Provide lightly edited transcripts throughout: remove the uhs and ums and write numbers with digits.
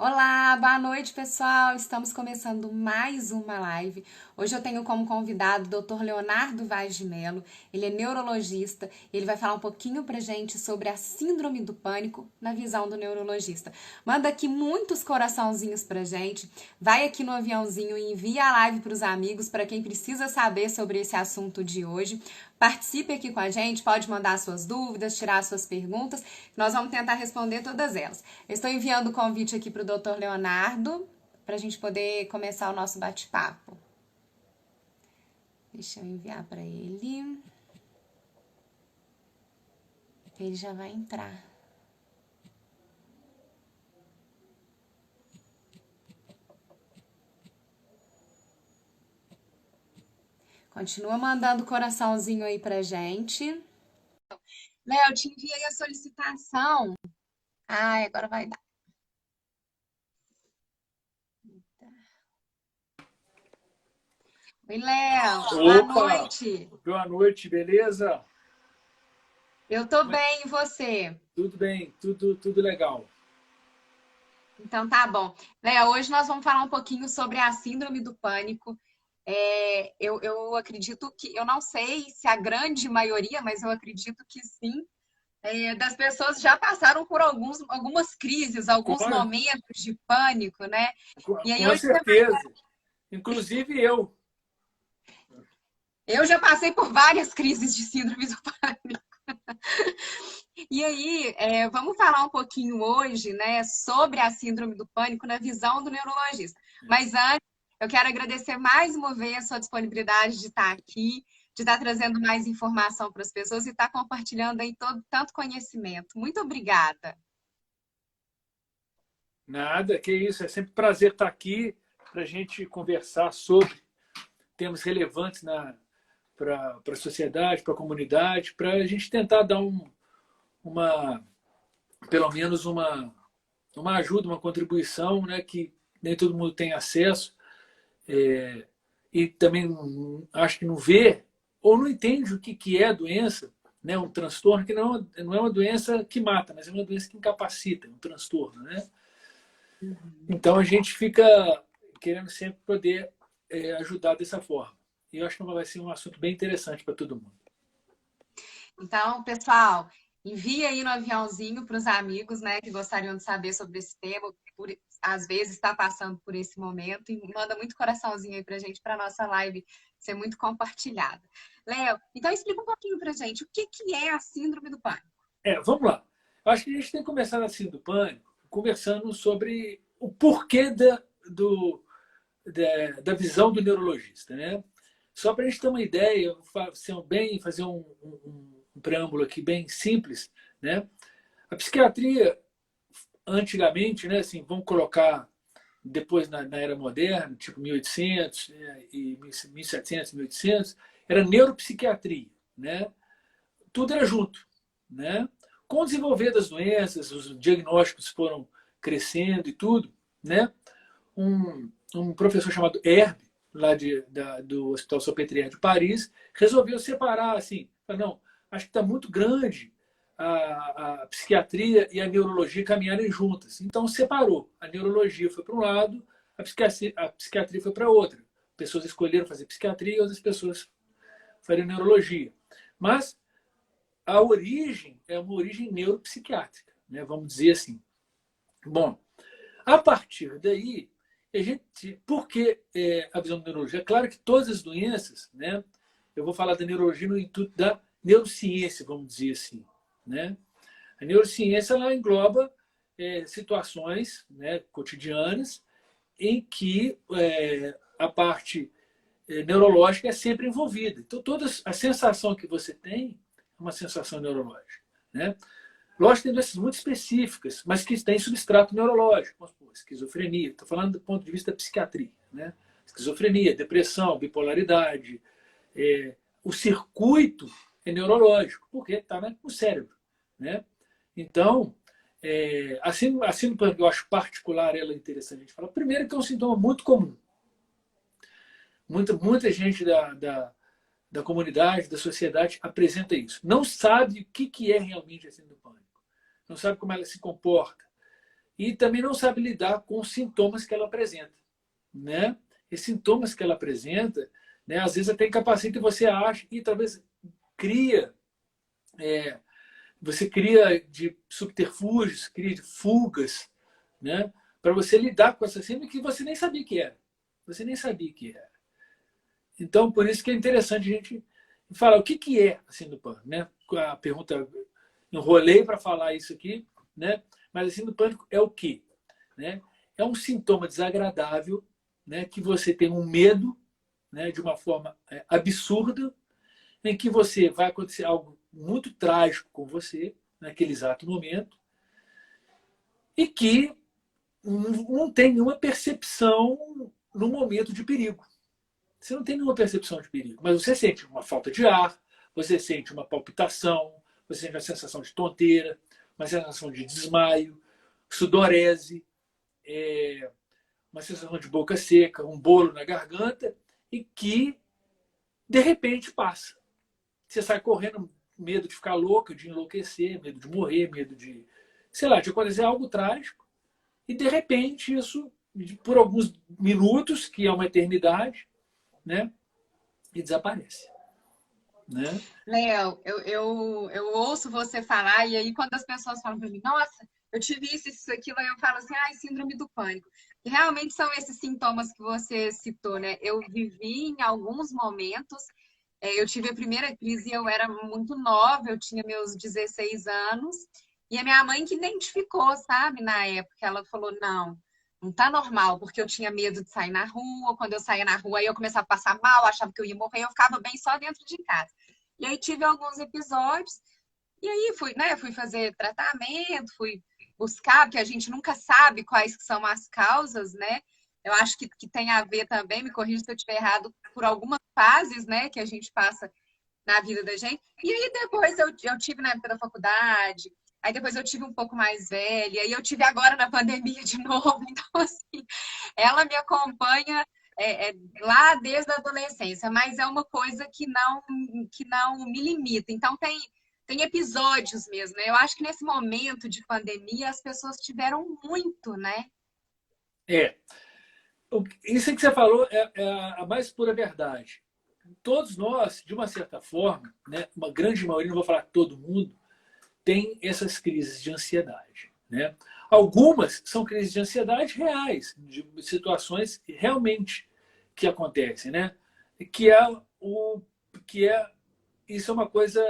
Olá, boa noite, pessoal. Estamos começando mais uma live. Hoje eu tenho como convidado o Dr. Leonardo Vaz de Mello. Ele é neurologista e ele vai falar um pouquinho pra gente sobre a síndrome do pânico na visão do neurologista. Manda aqui muitos coraçãozinhos pra gente. Vai aqui no aviãozinho e envia a live para os amigos, para quem precisa saber sobre esse assunto de hoje. Participe aqui com a gente, pode mandar suas dúvidas, tirar suas perguntas, nós vamos tentar responder todas elas. Eu estou enviando o convite aqui para o Dr. Leonardo, para a gente poder começar o nosso bate-papo. Deixa eu enviar para ele. Ele já vai entrar. Continua mandando coraçãozinho aí pra gente. Léo, eu te enviei a solicitação. Ai, agora vai dar. Oi, Léo. Boa Opa, noite. boa noite, beleza? Eu tô bem, e você? Tudo bem, tudo legal. Então tá bom. Léo, hoje nós vamos falar um pouquinho sobre a síndrome do pânico. Eu acredito que, eu não sei se a grande maioria, mas eu acredito que sim, das pessoas já passaram por algumas crises, alguns Com, momentos de pânico, né? E aí com hoje certeza, inclusive eu. eu já passei por várias crises de síndrome do pânico. E aí, vamos falar um pouquinho hoje, né, sobre a síndrome do pânico na visão do neurologista. Mas antes, eu quero agradecer mais uma vez a sua disponibilidade de estar aqui, de estar trazendo mais informação para as pessoas e estar compartilhando aí todo tanto conhecimento. Muito obrigada. Nada, que isso, é sempre um prazer estar aqui para a gente conversar sobre temas relevantes para a sociedade, para a comunidade, para a gente tentar dar uma, pelo menos uma ajuda, uma contribuição, né, que nem todo mundo tem acesso. E também acho que não vê ou não entende o que é a doença, né? Um transtorno que não é uma doença que mata, mas é uma doença que incapacita, um transtorno. Né? Então a gente fica querendo sempre poder ajudar dessa forma. E eu acho que vai ser um assunto bem interessante para todo mundo. Então, pessoal, envia aí no aviãozinho para os amigos, né, que gostariam de saber sobre esse tema, às vezes está passando por esse momento, e manda muito coraçãozinho aí para a gente, para nossa live ser muito compartilhada. Léo, então explica um pouquinho para a gente o que é a síndrome do pânico. Vamos lá. Eu acho que a gente tem que começar assim do pânico, conversando sobre o porquê da visão do neurologista. Né? Só para a gente ter uma ideia, fazer um preâmbulo aqui bem simples. Né? A psiquiatria, antigamente, né, assim, vamos colocar depois na era moderna, tipo 1800 e 1700, 1800, era neuropsiquiatria. Né? Tudo era junto. Né? Com o desenvolver das doenças, os diagnósticos foram crescendo e tudo, né? Um professor chamado Herbe, lá do Hospital Salpêtrière de Paris, resolveu separar assim, não, acho que está muito grande a psiquiatria e a neurologia caminharem juntas. Então separou. A neurologia foi para um lado, a psiquiatria foi para outra. Pessoas escolheram fazer psiquiatria, outras pessoas fariam neurologia. Mas a origem é uma origem neuropsiquiátrica, né? Vamos dizer assim. Bom, a partir daí, por que a visão da neurologia? É claro que todas as doenças, né? Eu vou falar da neurologia no intuito da neurociência, vamos dizer assim. Né? A neurociência ela engloba situações, né, cotidianas em que a parte neurológica é sempre envolvida. Então, toda a sensação que você tem é uma sensação neurológica. Né? Lógico que tem doenças muito específicas, mas que têm substrato neurológico. Vamos supor, esquizofrenia. Estou falando do ponto de vista da psiquiatria. Né? Esquizofrenia, depressão, bipolaridade. O circuito é neurológico, porque está no cérebro. Né? Então, a síndrome que eu acho particular, ela é interessante a gente falar. Primeiro que é um sintoma muito comum. Muita gente da comunidade, da sociedade, apresenta isso. Não sabe o que é realmente a síndrome do pânico. Não sabe como ela se comporta. e também não sabe lidar com os sintomas que ela apresenta, né? E sintomas que ela apresenta, né? Às vezes até incapacita e você acha e talvez cria, você cria de subterfúgios, cria de fugas, né? Para você lidar com essa síndrome que você nem sabia que era. Você nem sabia que era. Então, por isso que é interessante a gente falar o que é a síndrome do pânico, né? A pergunta, enrolei para falar isso aqui, né? Mas a síndrome do pânico é o quê? Né? É um sintoma desagradável, né? Que você tem um medo, né? De uma forma absurda, em que você vai acontecer algo muito trágico com você naquele exato momento e que não tem nenhuma percepção no momento de perigo. Você não tem nenhuma percepção de perigo, mas você sente uma falta de ar, você sente uma palpitação, você sente uma sensação de tonteira, uma sensação de desmaio, sudorese, uma sensação de boca seca, um bolo na garganta e que, de repente, passa. Você sai correndo, medo de ficar louca, de enlouquecer, medo de morrer, medo de, sei lá, de acontecer algo trágico e, de repente, isso, por alguns minutos, que é uma eternidade, né? E desaparece. Né? Léo, eu ouço você falar, e aí quando as pessoas falam para mim, nossa, eu tive isso, aquilo, aí eu falo assim, ai, síndrome do pânico. E realmente são esses sintomas que você citou, né? Eu vivi em alguns momentos, eu tive a primeira crise, eu era muito nova, eu tinha meus 16 anos, e a minha mãe que identificou, sabe, na época, ela falou, não tá normal, porque eu tinha medo de sair na rua, quando eu saía na rua, aí eu começava a passar mal, achava que eu ia morrer, eu ficava bem só dentro de casa. E aí tive alguns episódios, e aí fui, né, fui fazer tratamento, fui buscar, porque a gente nunca sabe quais que são as causas, né? Eu acho que tem a ver também, me corrija se eu estiver errado, por algumas fases, né, que a gente passa na vida da gente. E aí depois eu tive na época da faculdade, aí depois eu tive um pouco mais velha, e aí eu tive agora na pandemia de novo. Então, assim, ela me acompanha lá desde a adolescência, mas é uma coisa que não me limita. Então, tem episódios mesmo, né? Eu acho que nesse momento de pandemia as pessoas tiveram muito, né? Isso que você falou é a mais pura verdade. Todos nós, de uma certa forma, né, uma grande maioria, não vou falar todo mundo, tem essas crises de ansiedade. Né? Algumas são crises de ansiedade reais, de situações realmente que acontecem. Né? Que é o que é isso é uma coisa.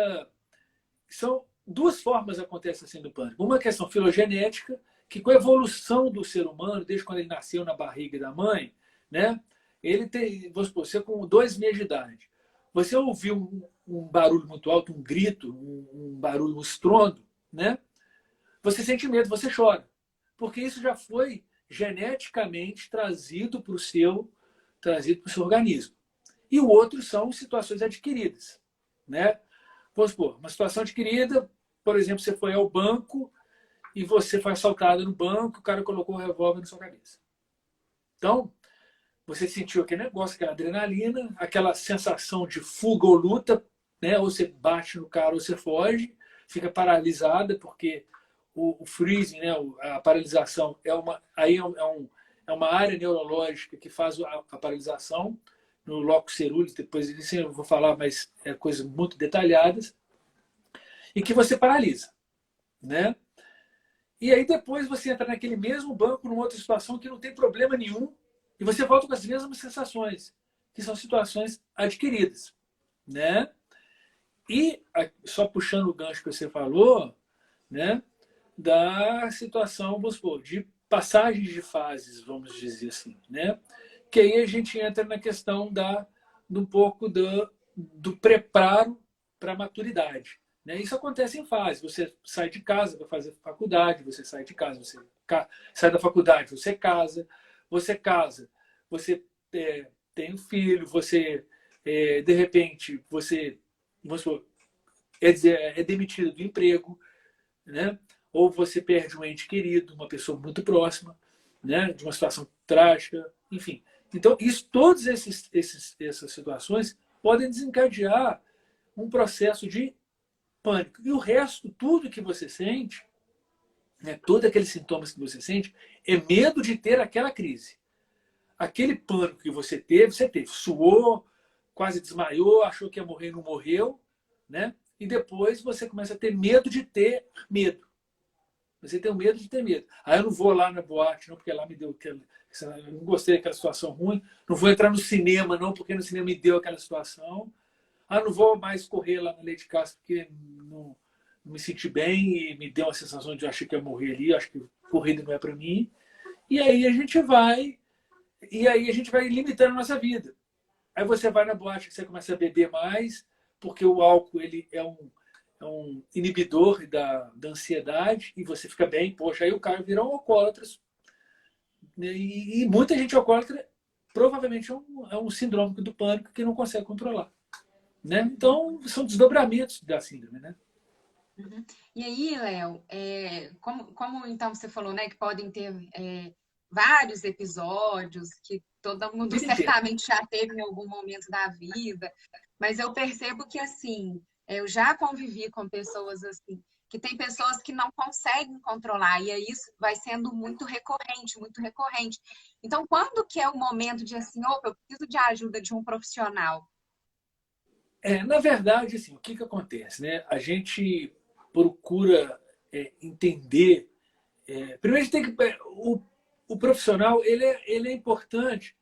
São duas formas que acontece assim do pânico. Uma questão filogenética, que com a evolução do ser humano, desde quando ele nasceu na barriga da mãe, né? Ele tem, vamos supor, você com 2 meses de idade, você ouviu um barulho muito alto, um grito, um barulho, um estrondo, né? Você sente medo, você chora. Porque isso já foi geneticamente trazido para o seu organismo. E o outro são situações adquiridas, né? Vamos supor, uma situação adquirida, por exemplo, você foi ao banco e você foi assaltado no banco, o cara colocou um revólver na sua cabeça. Então, você sentiu aquele negócio, aquela adrenalina, aquela sensação de fuga ou luta, né? Ou você bate no cara ou você foge, fica paralisada, porque o freezing, né? A paralisação, é uma área neurológica que faz a paralisação, no locus ceruleus, depois disso eu vou falar, mas é coisas muito detalhadas, e que você paralisa. Né? E aí depois você entra naquele mesmo banco, numa outra situação que não tem problema nenhum, e você volta com as mesmas sensações, que são situações adquiridas. Né? E, só puxando o gancho que você falou, né, da situação, vamos supor, de passagens de fases, vamos dizer assim. Né? Que aí a gente entra na questão um pouco do preparo para a maturidade. Né? Isso acontece em fases. Você sai de casa para fazer faculdade, você sai de casa, você sai da faculdade, você casa, você tem um filho, você, de repente, você vamos supor, é demitido do emprego, né? Ou você perde um ente querido, uma pessoa muito próxima, né? De uma situação trágica, enfim. Então, todas essas situações podem desencadear um processo de pânico. E o resto, tudo que você sente, né, todos aqueles sintomas que você sente, é medo de ter aquela crise. Aquele pânico que você teve, suou, quase desmaiou, achou que ia morrer e não morreu, né? E depois você começa a ter medo de ter medo. Você tem o medo de ter medo. Aí eu não vou lá na boate, não, porque lá me deu aquela. Eu não gostei daquela situação ruim. Não vou entrar no cinema, não, porque no cinema me deu aquela situação. Ah, não vou mais correr lá na Lady Castro, porque não me senti bem e me deu uma sensação de achar que ia morrer ali. Acho que corrida não é para mim. E aí a gente vai. E aí a gente vai limitando a nossa vida. Aí você vai na boate, você começa a beber mais, porque o álcool ele é um inibidor da ansiedade e você fica bem. Poxa, aí o cara vira um alcoólatra. E muita gente alcoólatra provavelmente é um síndrome do pânico que não consegue controlar. Né? Então, são desdobramentos da síndrome. Né? Uhum. E aí, Léo, como então você falou, né, que podem ter vários episódios que todo mundo Vida inteira. certamente já teve em algum momento da vida, mas eu percebo que assim, eu já convivi com pessoas assim, que tem pessoas que não conseguem controlar, e aí isso vai sendo muito recorrente, muito recorrente. Então, quando que é o momento de assim, opa, eu preciso de ajuda de um profissional? Na verdade, assim, o que acontece? Né? A gente procura entender. Primeiro, a gente tem que. O profissional ele é importante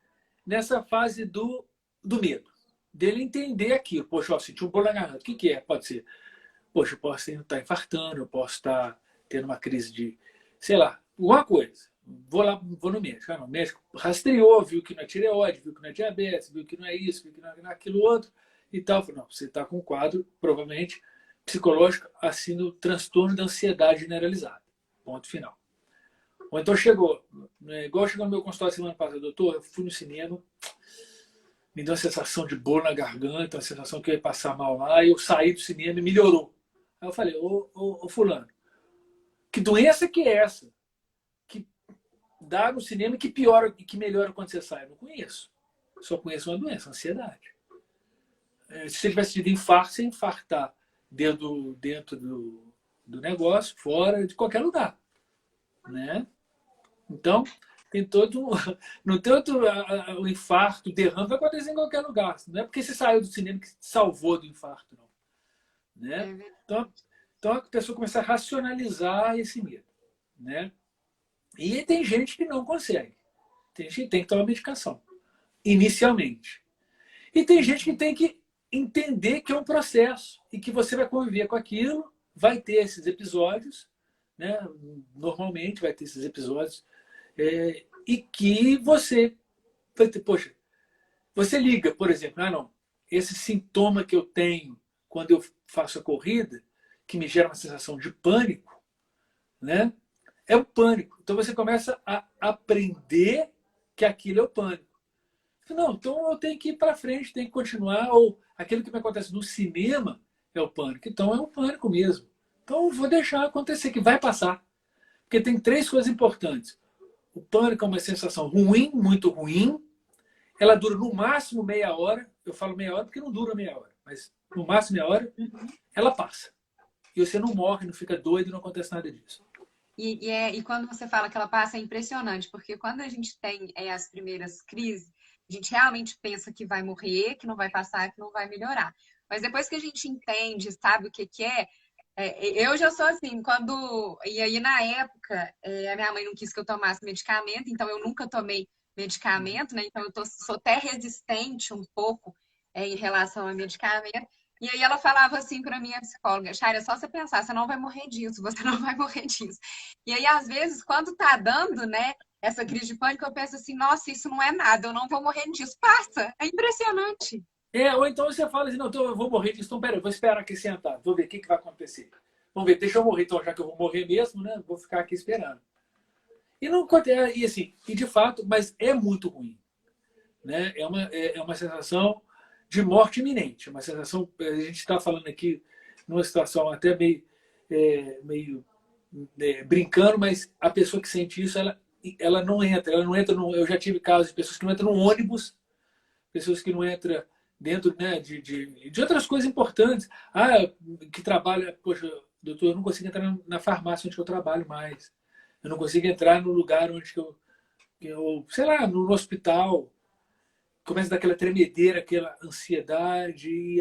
nessa fase do medo. Dele entender aquilo. Poxa, ó, senti um bolo na garganta. O que é? Pode ser. Poxa, eu posso estar infartando, eu posso estar tendo uma crise de, sei lá, alguma coisa. Vou lá, vou no médico. O médico rastreou, viu que não é tireoide, viu que não é diabetes, viu que não é isso, viu que não é aquilo outro e tal. Falei, não, você está com um quadro, provavelmente, psicológico, assim, no transtorno da ansiedade generalizada. Ponto final. Ou então chegou, né, igual chegou no meu consultório semana passada, doutor, eu fui no cinema, me deu uma sensação de dor na garganta, uma sensação que eu ia passar mal lá, e eu saí do cinema e melhorou. Aí eu falei, ô fulano, que doença que é essa? Que dá no cinema e que piora e que melhora quando você sai? Eu não conheço. Só conheço uma doença, ansiedade. Se você tivesse tido infarto, você ia infartar dentro do negócio, fora, de qualquer lugar. Né? Então, tem todo. Não tem outro. O infarto, o derrame vai acontecer em qualquer lugar. Não é porque você saiu do cinema que te salvou do infarto, não. Né? Então a pessoa começa a racionalizar esse medo. Né? E tem gente que não consegue. Tem gente que tem que tomar medicação, inicialmente. E tem gente que tem que entender que é um processo e que você vai conviver com aquilo, vai ter esses episódios, né? Normalmente vai ter esses episódios, e que você vai ter, poxa, você liga, por exemplo, não, esse sintoma que eu tenho quando eu faço a corrida, que me gera uma sensação de pânico, né? É o pânico. Então você começa a aprender que aquilo é o pânico. Não, então eu tenho que ir para frente, tenho que continuar. Ou aquilo que me acontece no cinema é o pânico. Então é o pânico mesmo. Então eu vou deixar acontecer, que vai passar. Porque tem três coisas importantes. O pânico é uma sensação ruim, muito ruim. Ela dura no máximo meia hora. Eu falo meia hora porque não dura meia hora. Mas no máximo meia hora, ela passa. E você não morre, não fica doido, não acontece nada disso. E quando você fala que ela passa, é impressionante, porque quando a gente tem as primeiras crises, a gente realmente pensa que vai morrer, que não vai passar, que não vai melhorar. Mas depois que a gente entende, sabe o que que eu já sou assim, quando. E aí, na época, a minha mãe não quis que eu tomasse medicamento, então eu nunca tomei medicamento, né? Então sou até resistente um pouco em relação a medicamento. E aí ela falava assim para minha psicóloga, Chay, é só você pensar, você não vai morrer disso, você não vai morrer disso. E aí, às vezes, quando tá dando, né, essa crise de pânico, eu penso assim, nossa, isso não é nada, eu não vou morrer disso. Passa, é impressionante. Ou então você fala assim, não, eu vou morrer disso, então peraí, eu vou esperar aqui sentado, vou ver o que vai acontecer. Vamos ver, deixa eu morrer, então, já que eu vou morrer mesmo, né? Vou ficar aqui esperando. E não acontece, e assim, e de fato, mas é muito ruim. Né? É uma sensação de morte iminente. Uma sensação, a gente está falando aqui numa situação até meio brincando, mas a pessoa que sente isso, ela não entra. Eu já tive casos de pessoas que não entram no ônibus, pessoas que não entram dentro, né, de outras coisas importantes. Que trabalha, poxa, doutor, eu não consigo entrar na farmácia onde eu trabalho mais. Eu não consigo entrar no lugar onde eu sei lá, no hospital. Começa a dar aquela tremedeira, aquela ansiedade,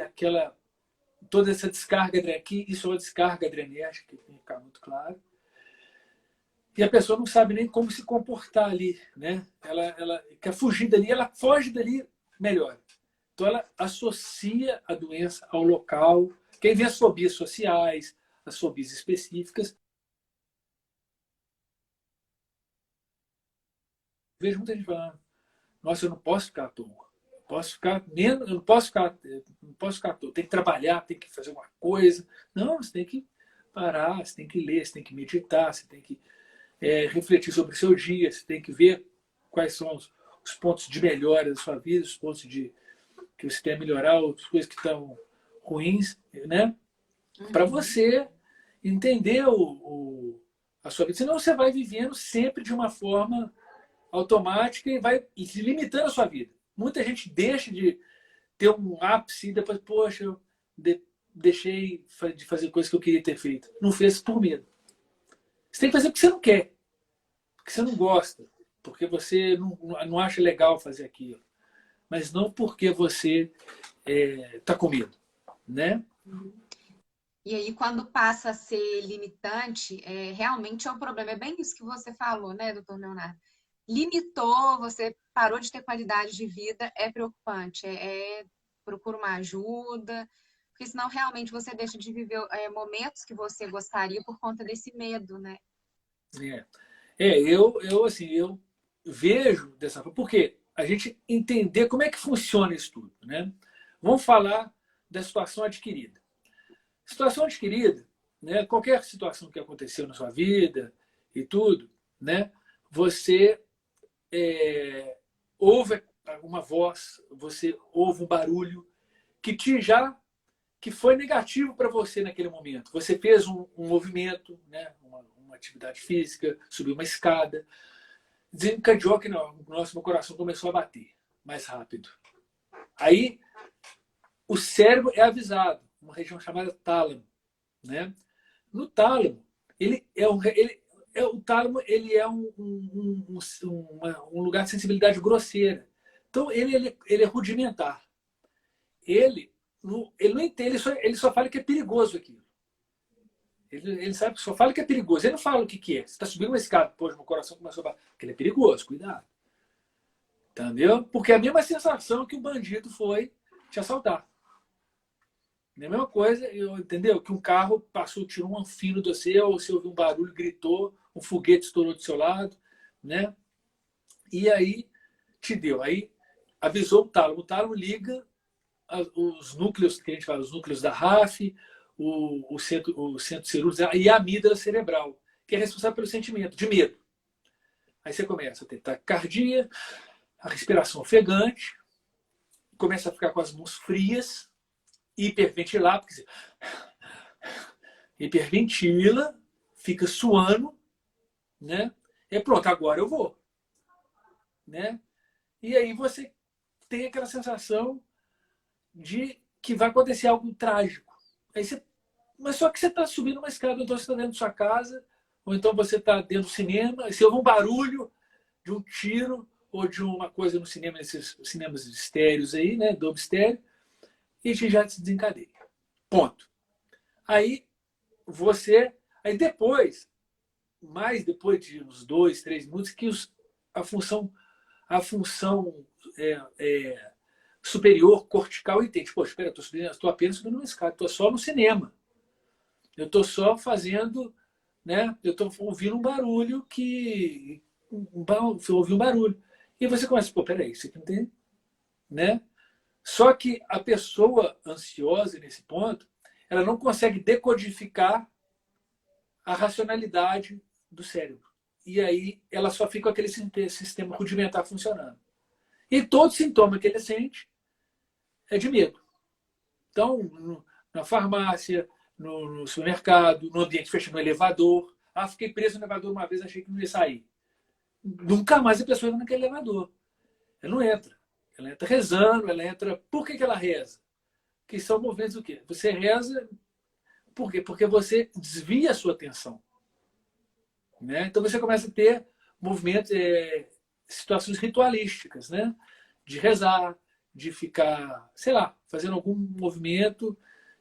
toda essa descarga aqui, isso é uma descarga adrenérgica, que tem que ficar muito claro. E a pessoa não sabe nem como se comportar ali, né? Ela quer fugir dali, ela foge dali melhor. Então ela associa a doença ao local. Quem vê as fobias sociais, as fobias específicas. Vejo muita gente falando, nossa, eu não posso ficar à toa. Eu não posso ficar à toa. Tem que trabalhar, tem que fazer uma coisa. Não, você tem que parar, você tem que ler, você tem que meditar, você tem que refletir sobre o seu dia, você tem que ver quais são os pontos de melhora da sua vida, os pontos que você tem a melhorar, as coisas que estão ruins, né? Para você entender a sua vida. Senão você vai vivendo sempre de uma forma automática e vai limitando a sua vida. Muita gente deixa de ter um ápice e depois, poxa, eu deixei de fazer coisas que eu queria ter feito. Não fez por medo. Você tem que fazer porque você não quer, porque você não gosta, porque você não acha legal fazer aquilo, mas não porque você está com medo, né? E aí, quando passa a ser limitante, realmente é um problema. É bem isso que você falou, né, doutor Leonardo? Limitou, você parou de ter qualidade de vida, é preocupante. Procura uma ajuda, porque senão realmente você deixa de viver momentos que você gostaria por conta desse medo, né? Eu vejo dessa forma, porque a gente entender como é que funciona isso tudo, né? Vamos falar da situação adquirida. Situação adquirida, né? Qualquer situação que aconteceu na sua vida e tudo, né? Você ouve uma voz, você ouve um barulho que foi negativo para você naquele momento. Você fez um movimento, né? Uma atividade física, subiu uma escada, desencadeou que meu coração começou a bater mais rápido. Aí o cérebro é avisado, uma região chamada tálamo, né? No tálamo, o tálamo ele é um lugar de sensibilidade grosseira. Então ele é rudimentar. Ele não entende, ele só fala que é perigoso aquilo. Ele sabe que só fala que é perigoso. Ele não fala o que é. Você está subindo uma escada, poxa, meu coração começou a bater. Porque ele é perigoso, cuidado. Entendeu? Porque é a mesma sensação que o bandido foi te assaltar. É a mesma coisa, entendeu? Que um carro passou, tirou um fino do você, ou você ouviu um barulho, gritou, um foguete estourou do seu lado, né? E aí te deu. Aí avisou o tálamo. O tálamo liga os núcleos, que a gente fala, os núcleos da RAF, o centro cirúrgico e a amígdala cerebral, que é responsável pelo sentimento de medo. Aí você começa a ter taquicardia, a respiração ofegante, começa a ficar com as mãos frias, hiperventilar, porque você hiperventila, fica suando, né? E pronto, agora eu vou, né? E aí você tem aquela sensação de que vai acontecer algo trágico. Aí mas só que você está subindo uma escada, então você está dentro da sua casa, ou então você está dentro do cinema, e você ouve um barulho de um tiro ou de uma coisa no cinema, nesses cinemas estéreos aí, né, Dolby estéreo, e a gente já se desencadeia. Ponto. Aí depois de uns 2, 3 minutos, que a função superior cortical entende. Pô, espera, estou apenas subindo uma escada, estou só no cinema. Eu estou só fazendo, né? Eu estou ouvindo um barulho você ouviu um barulho. E você começa, pô, peraí, isso aqui não tem, né? Só que a pessoa ansiosa nesse ponto, ela não consegue decodificar a racionalidade do cérebro. E aí ela só fica com aquele sistema rudimentar funcionando. E todo sintoma que ele sente é de medo. Então, na farmácia, no supermercado, no ambiente fechado, no elevador. Ah, fiquei preso no elevador uma vez, achei que não ia sair. Nunca mais a pessoa entra naquele elevador. Ela não entra. Ela entra rezando, ela entra... Por que ela reza? Que são movimentos do quê? Você reza, Por quê? Porque você desvia a sua atenção. Né? Então você começa a ter movimentos, situações ritualísticas, né? De rezar, de ficar, sei lá, fazendo algum movimento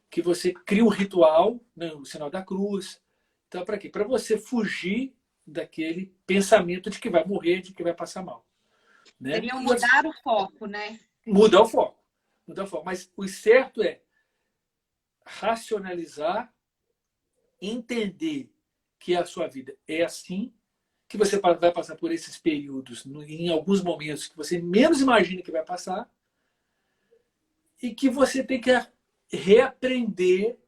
que você cria um ritual, né? O sinal da cruz. Então, para quê? Para você fugir daquele pensamento de que vai morrer, de que vai passar mal. Né? Seria E outros, mudar o foco, né? muda o foco. Muda o foco. Mas o certo é racionalizar, entender que a sua vida é assim, que você vai passar por esses períodos, em alguns momentos que você menos imagina que vai passar, e que você tem que reaprender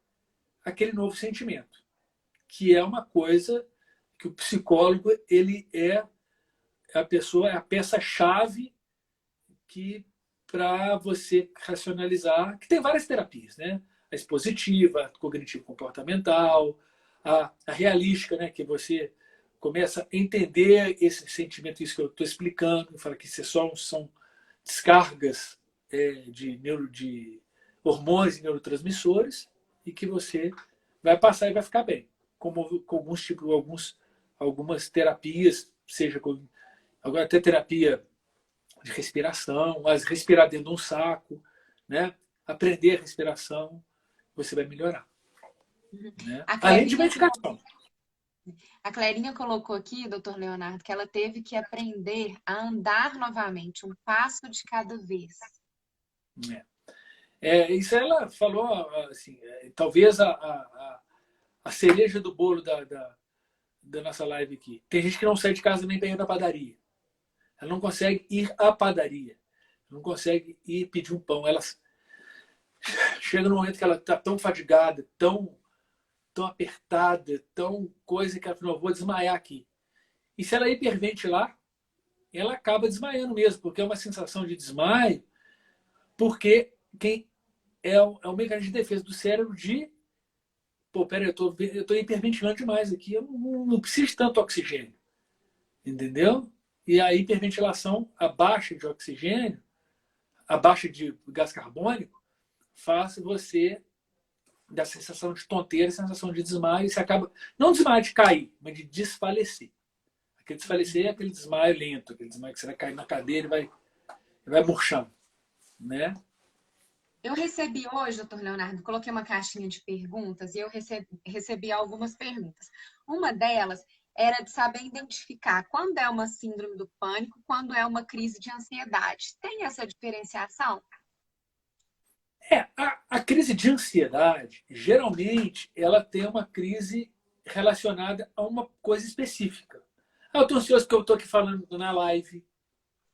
aquele novo sentimento, que é uma coisa que o psicólogo ele é a pessoa, é a peça-chave que para você racionalizar, que tem várias terapias, né? A expositiva, a cognitivo-comportamental, a realística, né? Que você começa a entender esse sentimento, isso que eu estou explicando, fala que isso são descargas de hormônios e neurotransmissores e que você vai passar e vai ficar bem. Com alguns tipos, algumas terapias, seja com, agora até terapia de respiração, mas respirar dentro de um saco, né? Aprender a respiração, você vai melhorar. Né? A Além de Clarinha, medicação. a Clarinha colocou aqui, doutor Leonardo, que ela teve que aprender a andar novamente, um passo de cada vez. Né? Isso ela falou, assim, talvez a cereja do bolo da nossa live aqui. Tem gente que não sai de casa nem para ir na padaria. Ela não consegue ir à padaria. Não consegue ir pedir um pão. Ela chega no momento que ela está tão fadigada, tão apertada, tão coisa que ela falou, vou desmaiar aqui. E se ela hiperventilar, ela acaba desmaiando mesmo, porque é uma sensação de desmaio, porque é o mecanismo de defesa do cérebro de, pô, peraí, eu tô hiperventilando demais aqui, eu não preciso de tanto oxigênio. Entendeu? E a hiperventilação, a baixa de oxigênio, a baixa de gás carbônico, faz você dar sensação de tonteira, sensação de desmaio, e você acaba, não desmaio de cair, mas de desfalecer. Aquele desfalecer é aquele desmaio lento, aquele desmaio que você vai cair na cadeira e vai murchando. Né? Eu recebi hoje, doutor Leonardo, coloquei uma caixinha de perguntas e eu recebi algumas perguntas. Uma delas era de saber identificar quando é uma síndrome do pânico, quando é uma crise de ansiedade. Tem essa diferenciação? A crise de ansiedade, geralmente, ela tem uma crise relacionada a uma coisa específica. Eu estou ansioso porque eu estou aqui falando na live,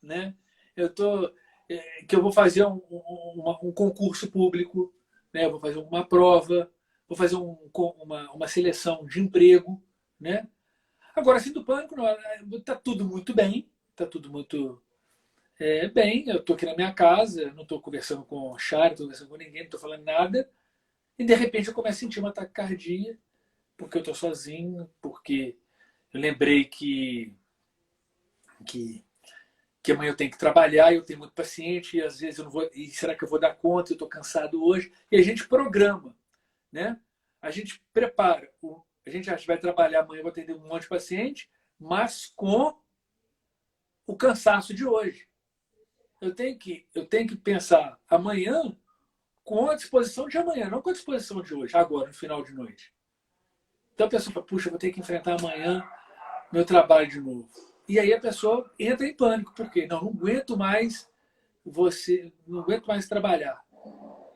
né? Eu estou que eu vou fazer um concurso público, né? Eu vou fazer uma prova, vou fazer uma seleção de emprego, né? Agora, assim, do pânico, está tudo muito bem, está tudo muito bem. Eu estou aqui na minha casa, não estou conversando com o Char, não estou conversando com ninguém, não estou falando nada, e de repente eu começo a sentir uma taquicardia, porque eu estou sozinho, porque eu lembrei que que amanhã eu tenho que trabalhar, eu tenho muito paciente, e às vezes eu não vou. E será que eu vou dar conta? Eu estou cansado hoje. E a gente programa, né? A gente prepara. A gente vai trabalhar amanhã, eu vou atender um monte de paciente, mas com o cansaço de hoje. Eu tenho que pensar amanhã com a disposição de amanhã, não com a disposição de hoje, agora, no final de noite. Então a pessoa fala, puxa, eu vou ter que enfrentar amanhã meu trabalho de novo. E aí a pessoa entra em pânico, porque não aguento mais não aguento mais trabalhar.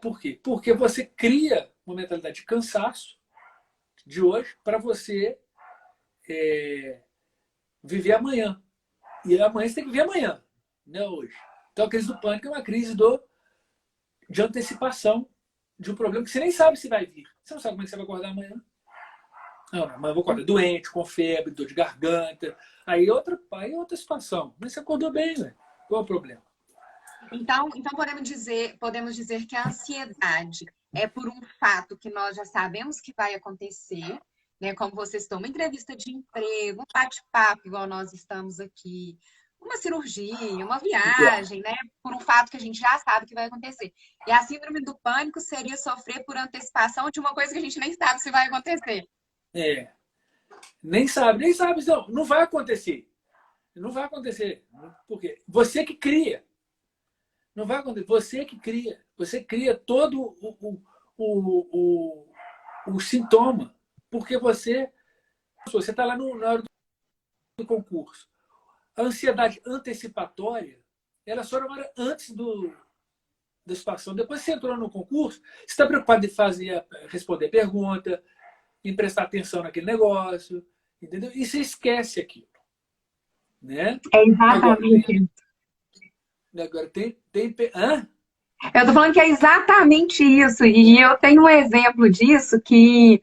Por quê? Porque você cria uma mentalidade de cansaço de hoje para você viver amanhã. E amanhã você tem que viver amanhã, não hoje. Então a crise do pânico é uma crise de antecipação de um problema que você nem sabe se vai vir. Você não sabe como é que você vai acordar amanhã. Não, mas eu vou acordar doente, com febre, dor de garganta. Aí é outra situação. Mas você acordou bem, né? Qual é o problema? Então podemos dizer que a ansiedade é por um fato que nós já sabemos que vai acontecer, né? Como vocês estão, uma entrevista de emprego, um bate-papo igual nós estamos aqui, uma cirurgia, uma viagem, né? Por um fato que a gente já sabe que vai acontecer. E a síndrome do pânico seria sofrer por antecipação de uma coisa que a gente nem sabe se vai acontecer. É, nem sabe, não, não vai acontecer. Não vai acontecer. Por quê? Você que cria. Não vai acontecer. Você que cria. Você cria todo o sintoma. Porque você está lá na hora do concurso. A ansiedade antecipatória, ela só não era antes da situação. Depois você entrou no concurso, você está preocupado em responder pergunta, em prestar atenção naquele negócio, entendeu? E você esquece aquilo. Né? É exatamente isso. Agora tem. Hã? Eu tô falando que é exatamente isso. E eu tenho um exemplo disso que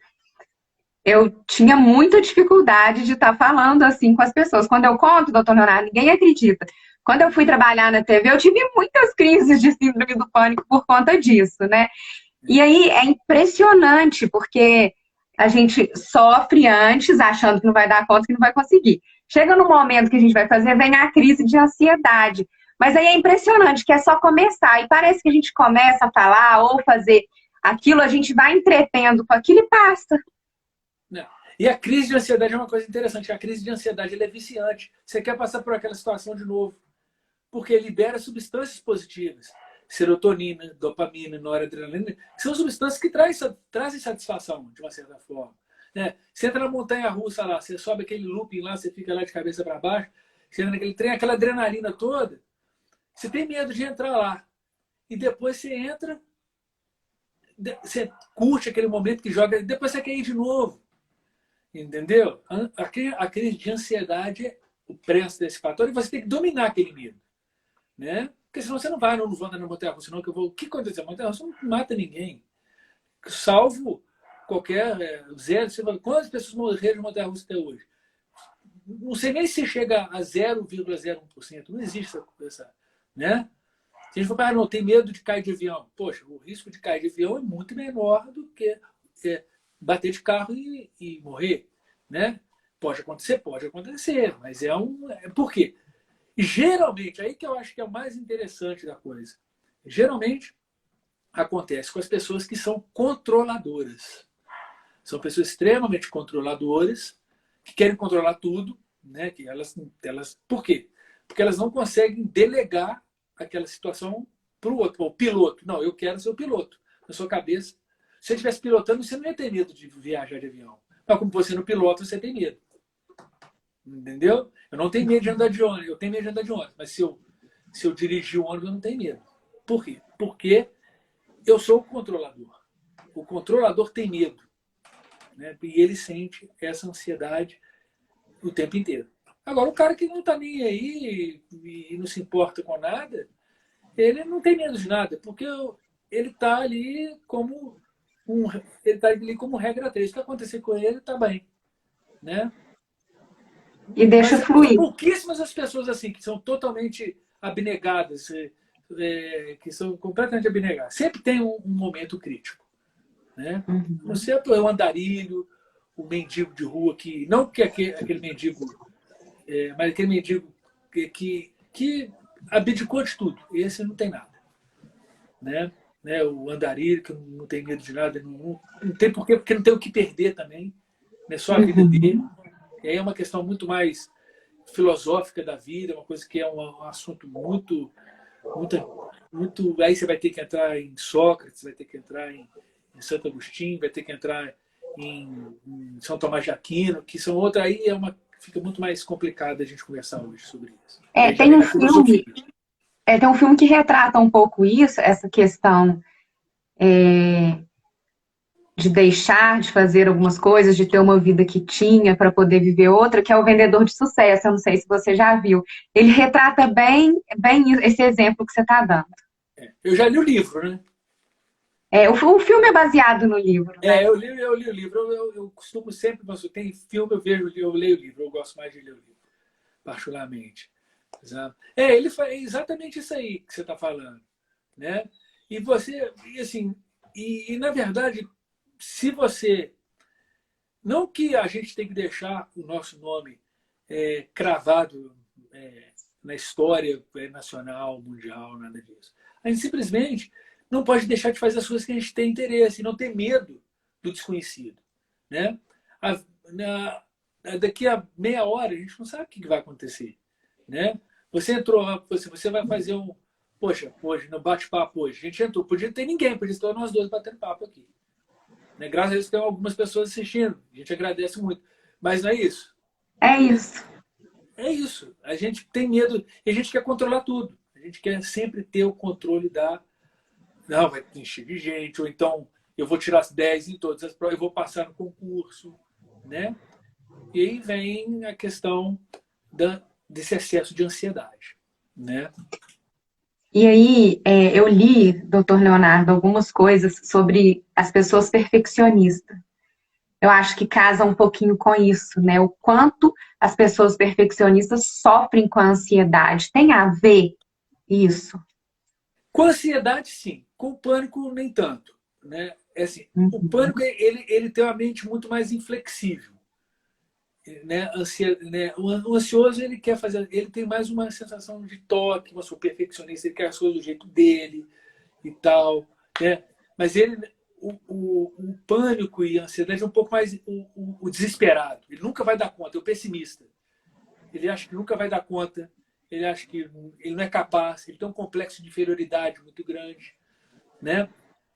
eu tinha muita dificuldade de estar falando assim com as pessoas. Quando eu conto, doutor Leonardo, ninguém acredita. Quando eu fui trabalhar na TV, eu tive muitas crises de síndrome do pânico por conta disso, né? E aí é impressionante, porque a gente sofre antes, achando que não vai dar conta, que não vai conseguir. Chega no momento que a gente vai fazer, vem a crise de ansiedade. Mas aí é impressionante que é só começar. E parece que a gente começa a falar ou fazer aquilo, a gente vai entretendo com aquilo e passa. Não. E a crise de ansiedade é uma coisa interessante. A crise de ansiedade ela é viciante. Você quer passar por aquela situação de novo. Porque libera substâncias positivas. Serotonina, dopamina, noradrenalina, que são substâncias que trazem satisfação, de uma certa forma. Né? Você entra na montanha-russa lá, você sobe aquele looping lá, você fica lá de cabeça para baixo, você entra naquele trem, aquela adrenalina toda, você tem medo de entrar lá. E depois você entra, você curte aquele momento que joga, depois você quer ir de novo. Entendeu? A crise de ansiedade é o pré-antecipatório e você tem que dominar aquele medo. Né? Porque senão você não vai, não vou andar na montanha-russa, não, que eu vou. O que aconteceu? A montanha-russa não mata ninguém. Salvo qualquer zero. Você fala, quantas pessoas morreram de montanha-russa até hoje? Não sei nem se chega a 0,01%. Não existe essa. Né? Se a gente falar, não, tem medo de cair de avião. Poxa, o risco de cair de avião é muito menor do que bater de carro e morrer. Né? Pode acontecer, mas é um. Por quê? Geralmente, aí que eu acho que é o mais interessante da coisa. Geralmente, acontece com as pessoas que são controladoras. São pessoas extremamente controladoras, que querem controlar tudo, né? Que por quê? Porque elas não conseguem delegar aquela situação para o outro. O piloto. Não, eu quero ser o piloto. Na sua cabeça. Se você estivesse pilotando, você não ia ter medo de viajar de avião. Mas como você não pilota, você tem medo. Entendeu? Eu não tenho medo de andar de ônibus, eu tenho medo de andar de ônibus, mas se eu dirigir o ônibus, eu não tenho medo. Por quê? Porque eu sou o controlador. O controlador tem medo. Né? E ele sente essa ansiedade o tempo inteiro. Agora, o cara que não está nem aí e não se importa com nada, ele não tem medo de nada, porque ele está ali como regra 3. O que acontecer com ele, está bem. Né? E deixa Mas fluir. pouquíssimas as pessoas assim que são totalmente abnegadas, que são completamente abnegadas. Sempre tem um momento crítico. Né? Uhum. Você é o andarilho, o mendigo de rua, que não que aquele mendigo, mas aquele mendigo que abdicou de tudo. Esse não tem nada. Né? O andarilho, que não tem medo de nada, não tem porquê, porque não tem o que perder também. Né? Só a vida dele. E aí é uma questão muito mais filosófica da vida, uma coisa que é um assunto muito. Aí você vai ter que entrar em Sócrates, vai ter que entrar em Santo Agostinho, vai ter que entrar em São Tomás de Aquino, que são outras. Aí fica muito mais complicado a gente conversar hoje sobre isso. Tem um filme que retrata um pouco isso, essa questão de deixar de fazer algumas coisas, de ter uma vida que tinha para poder viver outra, que é O Vendedor de Sucesso. Eu não sei se você já viu. Ele retrata bem esse exemplo que você está dando. Eu já li o livro, né? O filme é baseado no livro, né? Eu li o livro. Eu costumo sempre, mas tem filme, eu leio o livro. Eu gosto mais de ler o livro, particularmente. Ele faz exatamente isso aí que você está falando. Né? E você, assim, na verdade, se você. Não que a gente tem que deixar o nosso nome cravado na história nacional, mundial, nada disso. A gente simplesmente não pode deixar de fazer as coisas que a gente tem interesse, e não ter medo do desconhecido. Né? Daqui a meia hora, a gente não sabe o que vai acontecer. Né? Você entrou, você vai fazer um... Poxa, hoje, no bate-papo hoje, a gente entrou, podia ter ninguém, podia estar nós dois batendo papo aqui. Né? Graças a Deus tem algumas pessoas assistindo, a gente agradece muito. Mas não é isso. É isso. É isso. A gente tem medo e a gente quer controlar tudo. A gente quer sempre ter o controle da... Não, vai encher de gente, ou então eu vou tirar as 10 em todas as provas, eu vou passar no concurso. Né? E aí vem a questão desse excesso de ansiedade. Né? E aí, eu li, doutor Leonardo, algumas coisas sobre as pessoas perfeccionistas. Eu acho que casa um pouquinho com isso, né? O quanto as pessoas perfeccionistas sofrem com a ansiedade. Tem a ver isso? Com a ansiedade, sim. Com o pânico, nem tanto. Né? É assim, o pânico ele tem uma mente muito mais inflexível. Né? O ansioso ele quer fazer, ele tem mais uma sensação de toque, uma sua perfeccionista, ele quer as coisas do jeito dele e tal. Né? Mas o pânico e a ansiedade é um pouco mais o desesperado. Ele nunca vai dar conta, é o pessimista. Ele acha que nunca vai dar conta, ele acha que ele não é capaz, ele tem um complexo de inferioridade muito grande. Né?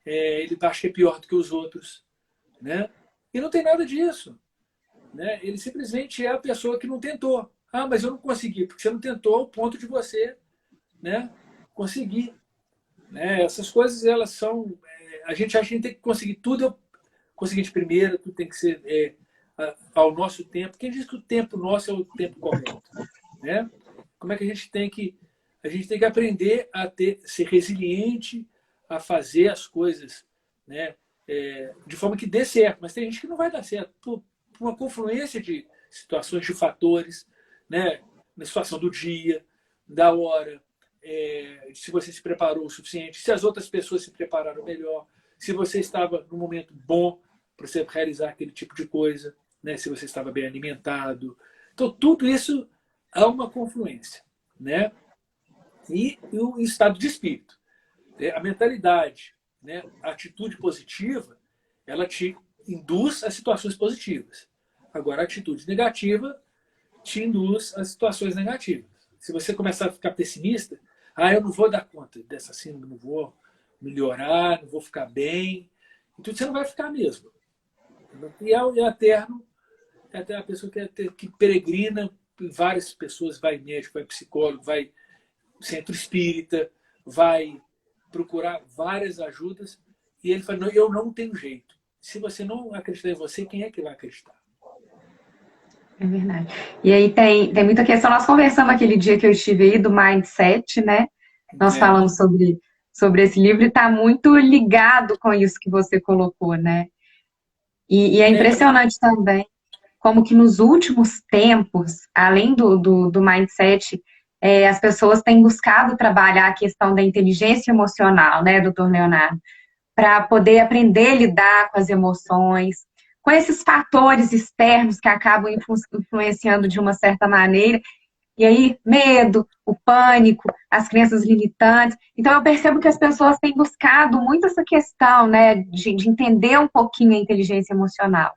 Ele acha que é pior do que os outros. Né? E não tem nada disso. Né? Ele simplesmente é a pessoa que não tentou. Ah, mas eu não consegui, porque você não tentou ao ponto de você, né, conseguir. Né? Essas coisas, elas são... a gente acha que a gente tem que conseguir tudo, conseguir de primeira, tudo tem que ser ao nosso tempo. Quem diz que o tempo nosso é o tempo correto? Né? Como é que a gente tem que... A gente tem que aprender a ser resiliente, a fazer as coisas, né, de forma que dê certo. Mas tem gente que não vai dar certo por uma confluência de situações, de fatores, né? Na situação do dia, da hora, se você se preparou o suficiente, se as outras pessoas se prepararam melhor, se você estava num momento bom para você realizar aquele tipo de coisa, né? Se você estava bem alimentado. Então, tudo isso há uma confluência. Né? E o estado de espírito. A mentalidade, né? A atitude positiva, ela te induz a situações positivas. Agora, a atitude negativa te induz a situações negativas. Se você começar a ficar pessimista, eu não vou dar conta dessa síndrome, não vou melhorar, não vou ficar bem, então você não vai ficar mesmo. E é o eterno, é até a pessoa que peregrina, várias pessoas, vai médico, vai psicólogo, vai centro espírita, vai procurar várias ajudas, e ele fala, não, eu não tenho jeito. Se você não acreditar em você, quem é que vai acreditar? É verdade. E aí tem muita questão. Nós conversamos aquele dia que eu estive aí do Mindset, né? Nós falamos sobre esse livro e está muito ligado com isso que você colocou, né? E é impressionante também como que nos últimos tempos, além do mindset, as pessoas têm buscado trabalhar a questão da inteligência emocional, né, doutor Leonardo? Para poder aprender a lidar com as emoções, com esses fatores externos que acabam influenciando de uma certa maneira, e aí medo, o pânico, as crenças limitantes. Então eu percebo que as pessoas têm buscado muito essa questão, né, de entender um pouquinho a inteligência emocional.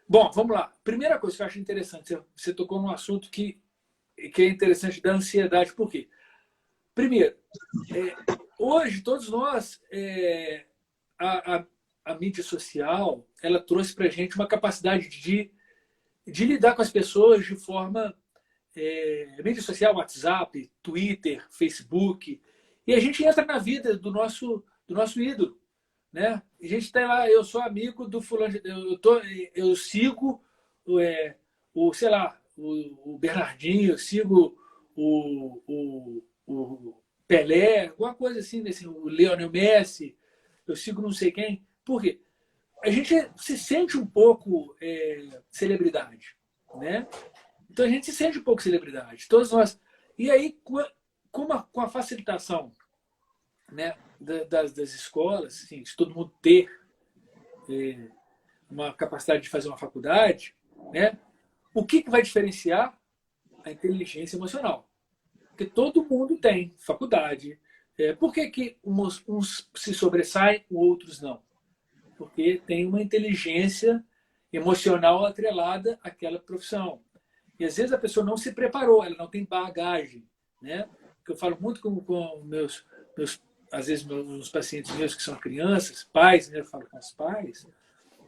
Bom, vamos lá. Primeira coisa que eu acho interessante, você tocou num assunto que é interessante da ansiedade. Por quê? Primeiro, hoje todos nós, a mídia social, ela trouxe para a gente uma capacidade de lidar com as pessoas de forma... mídia social, WhatsApp, Twitter, Facebook, e a gente entra na vida do nosso ídolo. Né? A gente está lá, eu sou amigo do fulano, eu sigo sei lá, o Bernardinho, eu sigo o Pelé, alguma coisa assim, o Lionel Messi, eu sigo não sei quem. Por quê? A gente se sente um pouco celebridade. Né? Então a gente se sente um pouco celebridade, todos nós. E aí, com a facilitação, né, das escolas, assim, de todo mundo ter uma capacidade de fazer uma faculdade, né, o que vai diferenciar a inteligência emocional. Porque todo mundo tem faculdade. Por que, que uns se sobressaem, outros não? Porque tem uma inteligência emocional atrelada àquela profissão. E às vezes a pessoa não se preparou, ela não tem bagagem, né? Porque eu falo muito com às vezes meus pacientes meus que são crianças, pais, né? Eu falo com os pais,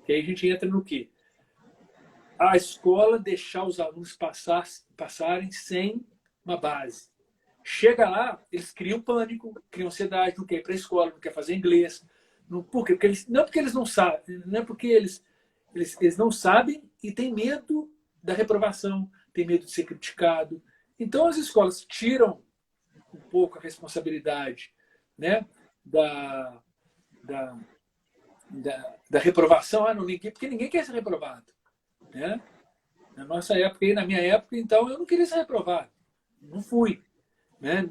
que aí a gente entra no quê? A escola deixar os alunos passarem sem uma base. Chega lá, eles criam pânico, criam ansiedade, não quer ir para a escola, não quer fazer inglês. Não, por quê? Não porque eles não sabem, não é porque eles não sabem e têm medo da reprovação, têm medo de ser criticado. Então as escolas tiram um pouco a responsabilidade, né, da, da, da reprovação, porque ninguém quer ser reprovado. Né? Na nossa época e na minha época, então, eu não queria ser reprovado. Não fui. Né?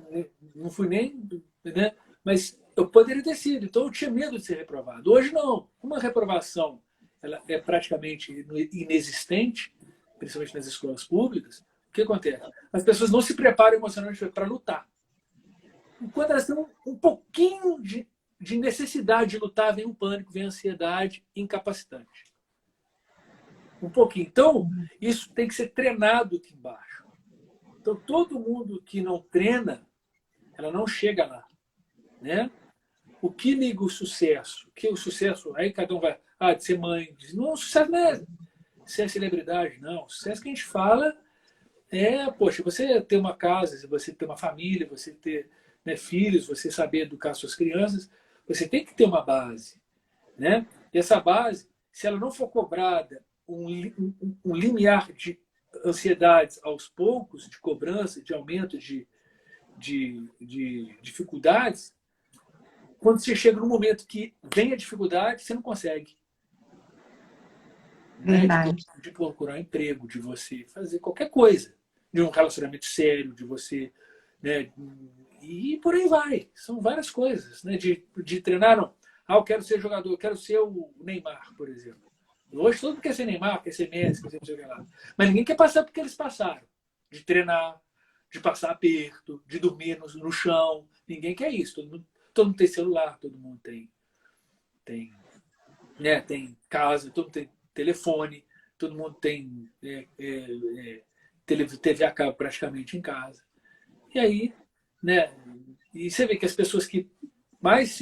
Não fui nem... Né? Mas eu poderia ter sido. Então, eu tinha medo de ser reprovado. Hoje, não. Uma reprovação ela é praticamente inexistente, principalmente nas escolas públicas. O que acontece? As pessoas não se preparam emocionalmente para lutar. Enquanto elas têm um pouquinho de necessidade de lutar, vem o pânico, vem a ansiedade incapacitante. Um pouquinho. Então, isso tem que ser treinado aqui embaixo. Então, todo mundo que não treina, ela não chega lá. Né? O que liga o sucesso? Que o sucesso, aí cada um vai, de ser mãe. Não, o sucesso não é ser celebridade, não. O sucesso que a gente fala poxa, você ter uma casa, você ter uma família, você ter, né, filhos, você saber educar suas crianças, você tem que ter uma base. Né? E essa base, se ela não for cobrada um limiar de ansiedades aos poucos, de cobrança, de aumento de dificuldades, quando você chega no momento que vem a dificuldade, você não consegue. Né? De procurar um emprego, de você fazer qualquer coisa, de um relacionamento sério, de você... Né? E por aí vai. São várias coisas. Né? De treinar, não. Eu quero ser jogador, eu quero ser o Neymar, por exemplo. Hoje todo mundo quer ser Neymar, quer ser Messi, quer ser não sei o que lá. Mas ninguém quer passar porque eles passaram. De treinar, de passar aperto, de dormir no chão. Ninguém quer isso. Todo mundo tem celular, todo mundo tem casa, todo mundo tem telefone, todo mundo tem TV a cabo praticamente em casa. E aí, né? E você vê que as pessoas que mais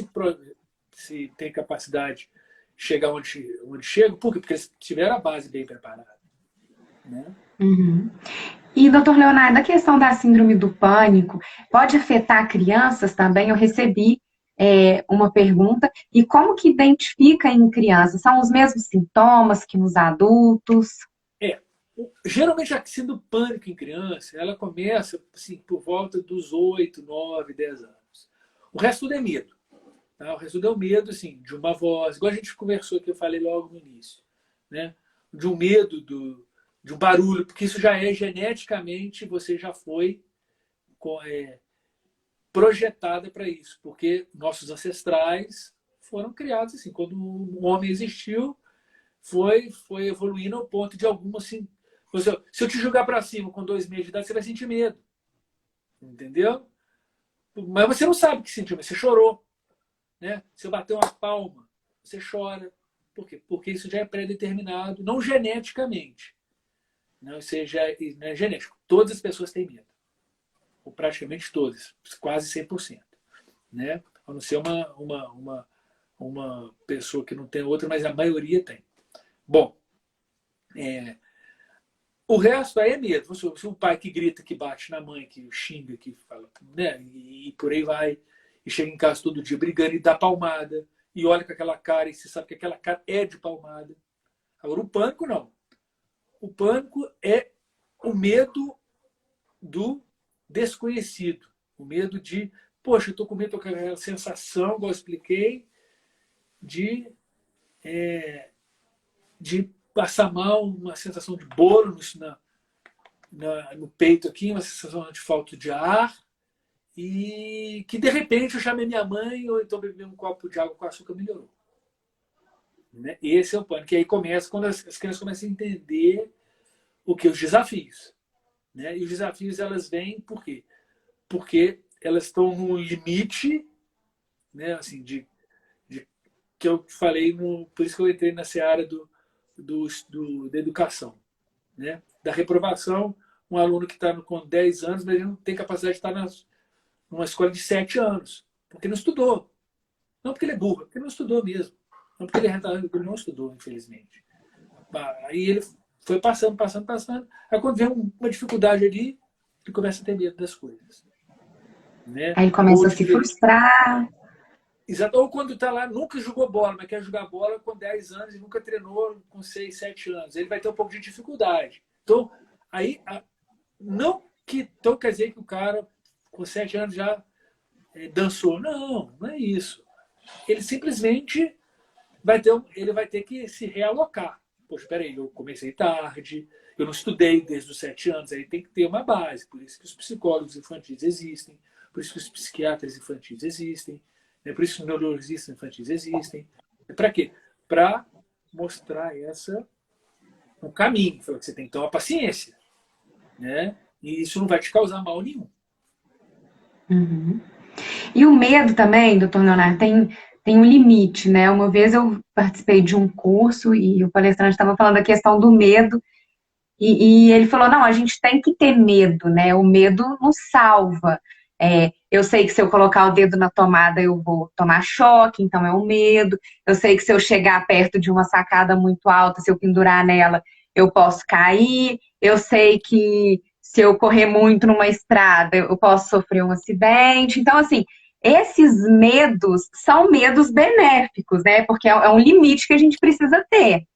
se têm capacidade chegar onde chegam, por quê? Porque eles tiveram a base bem preparada. Né? Uhum. E, doutor Leonardo, a questão da síndrome do pânico pode afetar crianças também? Eu recebi uma pergunta. E como que identifica em crianças? São os mesmos sintomas que nos adultos? Geralmente a síndrome do pânico em criança, ela começa assim, por volta dos 8, 9, 10 anos. O resto tudo é medo. Tá? O resto tudo é o medo assim, de uma voz, igual a gente conversou aqui, eu falei logo no início. Né? De um medo de um barulho, porque isso já é geneticamente, você já foi projetada para isso, porque nossos ancestrais foram criados assim. Quando o homem existiu, foi evoluindo ao ponto de alguma assim. Se eu te jogar para cima com 2 meses de idade, você vai sentir medo. Entendeu? Mas você não sabe o que sentiu, mas você chorou. Né? Se eu bater uma palma, você chora. Por quê? Porque isso já é pré-determinado, não geneticamente. Não, seja é genético. Todas as pessoas têm medo. Ou praticamente todas. Quase 100%. Né? A não ser uma pessoa que não tem outra, mas a maioria tem. Bom, o resto aí é medo. Se o pai que grita, que bate na mãe, que xinga, que fala, né? E por aí vai, e chega em casa todo dia brigando e dá palmada, e olha com aquela cara, e você sabe que aquela cara é de palmada. Agora, o pânico não. O pânico é o medo do desconhecido. O medo de, poxa, eu estou com medo, estou com aquela sensação, igual eu expliquei, de passar mal, uma sensação de bolo no peito aqui, uma sensação de falta de ar, e que de repente eu chamei minha mãe ou então bebi um copo de água com açúcar, melhorou. Né? Esse é o pânico. E aí começa quando as crianças começam a entender o que os desafios. né? E os desafios, elas vêm por quê? Porque elas estão no limite, né? Assim, de que eu falei, por isso que eu entrei na seara da educação, né? Da reprovação, um aluno que está com 10 anos, mas ele não tem capacidade de estar numa escola de 7 anos, porque não estudou. Não porque ele é burro, porque ele não estudou mesmo. Não porque ele é retardo, porque ele não estudou, infelizmente. Aí ele foi passando. Aí quando vem uma dificuldade ali, ele começa a ter medo das coisas. Né? Aí ele começa a se frustrar. Exato. Ou quando está lá, nunca jogou bola, mas quer jogar bola com 10 anos e nunca treinou com 6, 7 anos. Ele vai ter um pouco de dificuldade. Então, aí, não que então quer dizer que o cara com 7 anos já dançou. Não, não é isso. Ele simplesmente ele vai ter que se realocar. Poxa, peraí, eu comecei tarde, eu não estudei desde os 7 anos, aí tem que ter uma base. Por isso que os psicólogos infantis existem, por isso que os psiquiatras infantis existem, por isso que os neurologistas infantis existem. Para quê? Para mostrar um caminho. Você tem que ter uma paciência. Né? E isso não vai te causar mal nenhum. Uhum. E o medo também, doutor Leonardo, tem um limite, né? Uma vez eu participei de um curso e o palestrante estava falando da questão do medo e ele falou, não, a gente tem que ter medo, né? O medo nos salva. Eu sei que se eu colocar o dedo na tomada eu vou tomar choque, então é o medo. Eu sei que se eu chegar perto de uma sacada muito alta, se eu pendurar nela, eu posso cair. Eu sei que se eu correr muito numa estrada, eu posso sofrer um acidente. Então, assim, esses medos são medos benéficos, né? Porque é um limite que a gente precisa ter.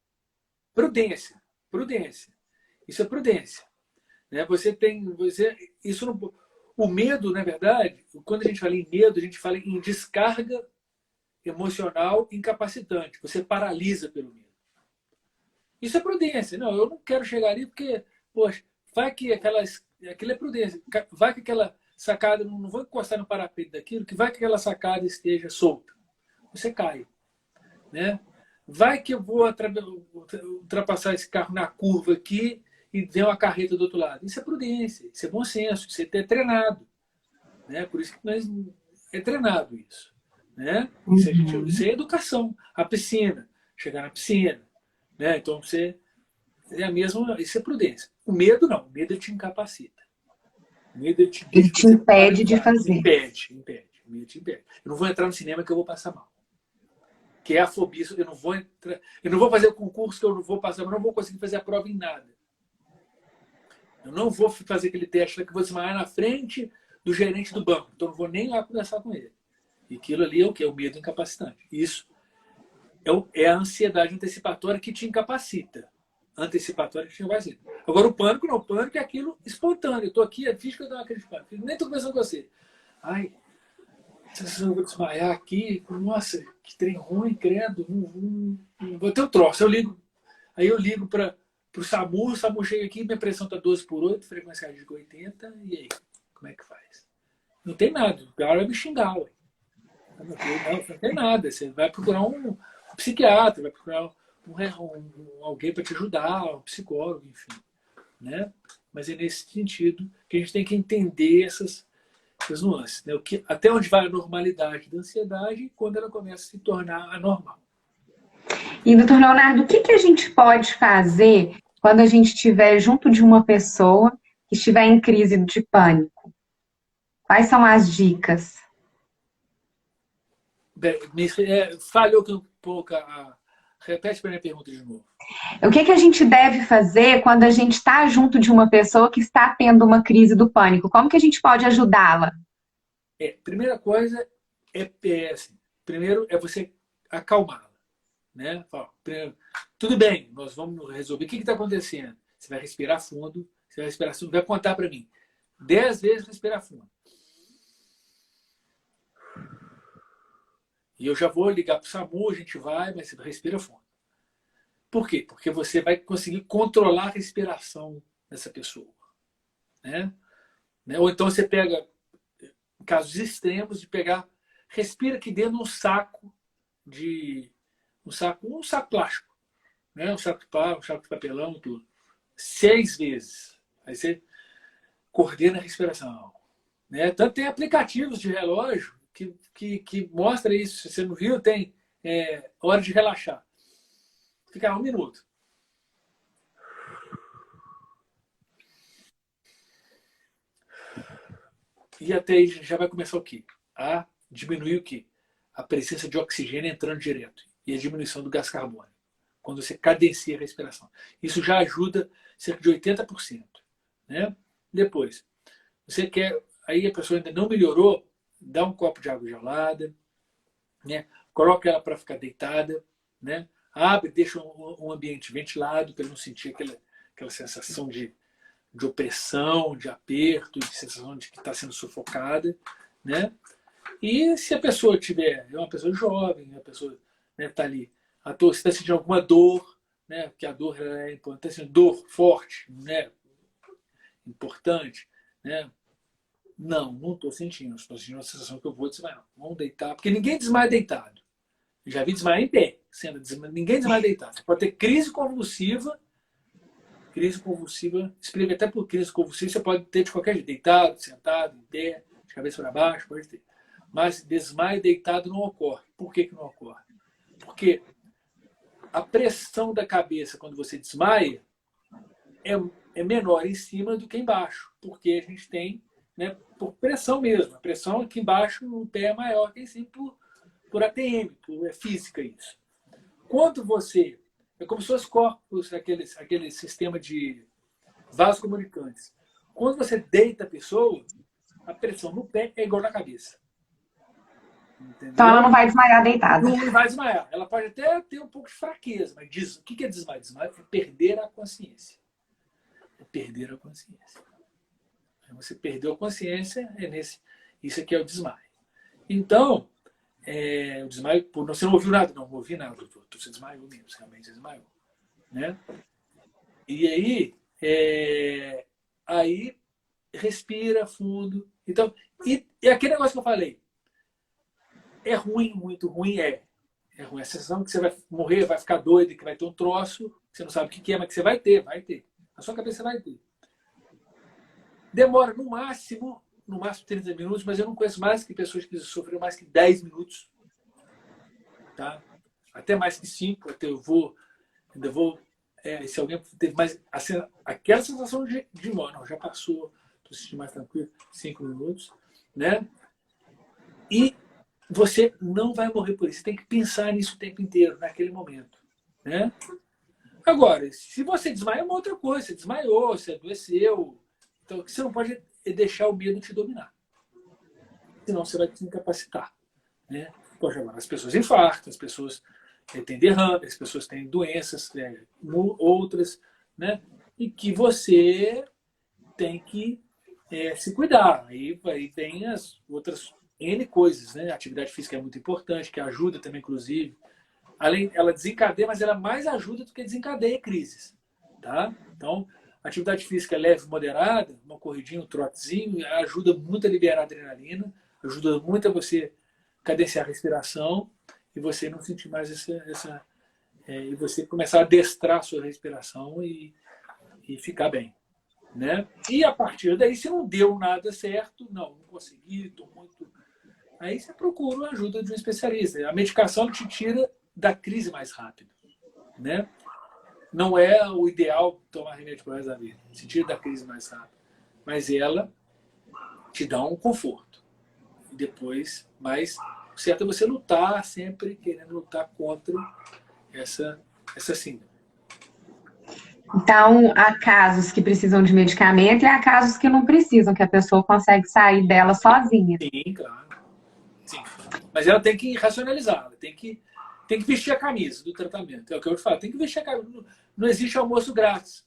Prudência. Isso é prudência. Né? Isso não, o medo, na verdade, quando a gente fala em medo, a gente fala em descarga emocional incapacitante. Você paralisa pelo medo. Isso é prudência. Não, eu não quero chegar ali porque, poxa, vai que aquilo é prudência. Vai que aquela sacada, não vou encostar no parapeito daquilo, que vai que aquela sacada esteja solta. Você cai. Né? Vai que eu vou ultrapassar esse carro na curva aqui e vem uma carreta do outro lado. Isso é prudência, isso é bom senso, isso é treinado. Né? Por isso que nós é treinado isso. Né? Isso é educação. A piscina, chegar na piscina. Né? Então você é a mesma, isso é prudência. O medo não, o medo te incapacita. O medo te Ele deixa te você impede de paralisado. fazer. Impede. O medo te impede. Eu não vou entrar no cinema que eu vou passar mal. Que é a fobia, eu não vou fazer o concurso que eu não vou passar, eu não vou conseguir fazer a prova em nada. Eu não vou fazer aquele teste lá que eu vou desmaiar na frente do gerente do banco, então eu não vou nem lá conversar com ele. E aquilo ali é o que? É o medo incapacitante. Isso é a ansiedade antecipatória que te incapacita. Antecipatória que te incapacita. Agora o pânico não, o pânico é aquilo espontâneo. Eu estou aqui, é físico que eu dou uma crise de pânico. Nem estou conversando com você. Ai, eu vou desmaiar aqui, nossa, que trem ruim, credo, vou ter um troço. Aí eu ligo para o SAMU chega aqui, minha pressão está 12/8, frequência cardíaca 80, e aí, como é que faz? Não tem nada, o cara vai me xingar, ué. Não tem nada, você vai procurar um psiquiatra, vai procurar alguém para te ajudar, um psicólogo, enfim. Né? Mas é nesse sentido que a gente tem que entender essas nuances. Né? Até onde vai a normalidade da ansiedade e quando ela começa a se tornar anormal. E, doutor Leonardo, o que a gente pode fazer quando a gente estiver junto de uma pessoa que estiver em crise de pânico? Quais são as dicas? Falhou aqui um pouco. Repete para a minha pergunta de novo. O que a gente deve fazer quando a gente está junto de uma pessoa que está tendo uma crise do pânico? Como que a gente pode ajudá-la? Primeira coisa assim, primeiro é você acalmá-la. Né? Primeiro, tudo bem, nós vamos resolver. O que está acontecendo? Você vai respirar fundo, vai contar para mim. 10 vezes respirar fundo. E eu já vou ligar para o SAMU, a gente vai, mas você respira fundo. Por quê? Porque você vai conseguir controlar a respiração dessa pessoa. Né? Ou então você pega, em casos extremos, respira aqui dentro de um saco um saco plástico. Né? Um saco de papelão, tudo. 6 vezes. Aí você coordena a respiração. Né? Tanto tem aplicativos de relógio que mostra isso. Se você não viu, tem hora de relaxar. Fica 1 minuto. E até aí já vai começar o quê? A diminuir o quê? A presença de oxigênio entrando direto. E a diminuição do gás carbônico. Quando você cadencia a respiração. Isso já ajuda cerca de 80%. Né? Depois, você quer... Aí a pessoa ainda não melhorou, dá um copo de água gelada, né? Coloca ela para ficar deitada, né? Abre, deixa um ambiente ventilado, para ele não sentir aquela sensação de opressão, de aperto, de sensação de que está sendo sufocada, né? E se a pessoa é uma pessoa jovem, a pessoa está ali, se está sentindo alguma dor, né? Porque a dor é importante, está sentindo dor forte, né? Importante, né? Não estou sentindo. Estou sentindo uma sensação que eu vou desmaiar. Vamos deitar. Porque ninguém desmaia deitado. Eu já vi desmaiar em pé. Ninguém desmaia deitado. Você pode ter crise convulsiva. Crise convulsiva. Explica até por crise convulsiva. Você pode ter de qualquer jeito. Deitado, sentado, em pé, de cabeça para baixo. Pode ter. Mas desmaio deitado não ocorre. Por que não ocorre? Porque a pressão da cabeça quando você desmaia é menor em cima do que embaixo. Porque a gente tem... Né, por pressão mesmo. A pressão aqui embaixo no pé é maior que em cima por ATM, é física isso. Quando você... É como se fosse corpos, aquele sistema de vasos comunicantes. Quando você deita a pessoa, a pressão no pé é igual na cabeça. Entendeu? Então ela não vai desmaiar deitada. Não vai desmaiar. Ela pode até ter um pouco de fraqueza, mas o que é desmaio? Desmaio é perder a consciência. É perder a consciência. Você perdeu a consciência, isso aqui é o desmaio. Então, o desmaio, você não ouviu nada? Não ouvi nada, doutor. Você desmaiou mesmo, realmente você desmaiou. Né? E aí respira fundo. Então, e aquele negócio que eu falei, é ruim, muito ruim, é ruim. A sensação que você vai morrer, vai ficar doido, que vai ter um troço, que você não sabe o que é, mas que você vai ter. Na sua cabeça vai ter. Demora no máximo 30 minutos, mas eu não conheço mais que pessoas que sofreram mais que 10 minutos. Tá? Até mais que 5, ainda vou se alguém teve mais aquela sensação de morte, não, já passou, estou sentindo mais tranquilo, 5 minutos, né? E você não vai morrer por isso, você tem que pensar nisso o tempo inteiro, naquele momento, né? Agora, se você desmaia é uma outra coisa, você desmaiou, você adoeceu. Então, você não pode deixar o medo te dominar. Senão você vai te incapacitar. Né? Poxa, as pessoas infartam, as pessoas têm derrame, as pessoas têm doenças, outras, né? E que você tem que se cuidar. Aí tem as outras N coisas. Né? A atividade física é muito importante, que ajuda também, inclusive. Ela desencadeia, mas ela mais ajuda do que desencadeia crises. Tá? Então, atividade física leve e moderada, uma corridinha, um trotezinho, ajuda muito a liberar adrenalina, ajuda muito a você cadenciar a respiração e você não sentir mais e você começar a adestrar a sua respiração e ficar bem. Né? E a partir daí, se não deu nada certo, não consegui, estou muito... Aí você procura a ajuda de um especialista. A medicação te tira da crise mais rápido. Né? Não é o ideal tomar remédio para o resto da vida. Se tira da crise mais rápido. Mas ela te dá um conforto. E depois, mas o certo é você lutar sempre, querendo lutar contra essa síndrome. Então, há casos que precisam de medicamento e há casos que não precisam, que a pessoa consegue sair dela sozinha. Sim, claro. Sim. Mas ela tem que racionalizar, ela tem que vestir a camisa do tratamento. É o que eu te falo, tem que vestir a camisa. Não existe almoço grátis.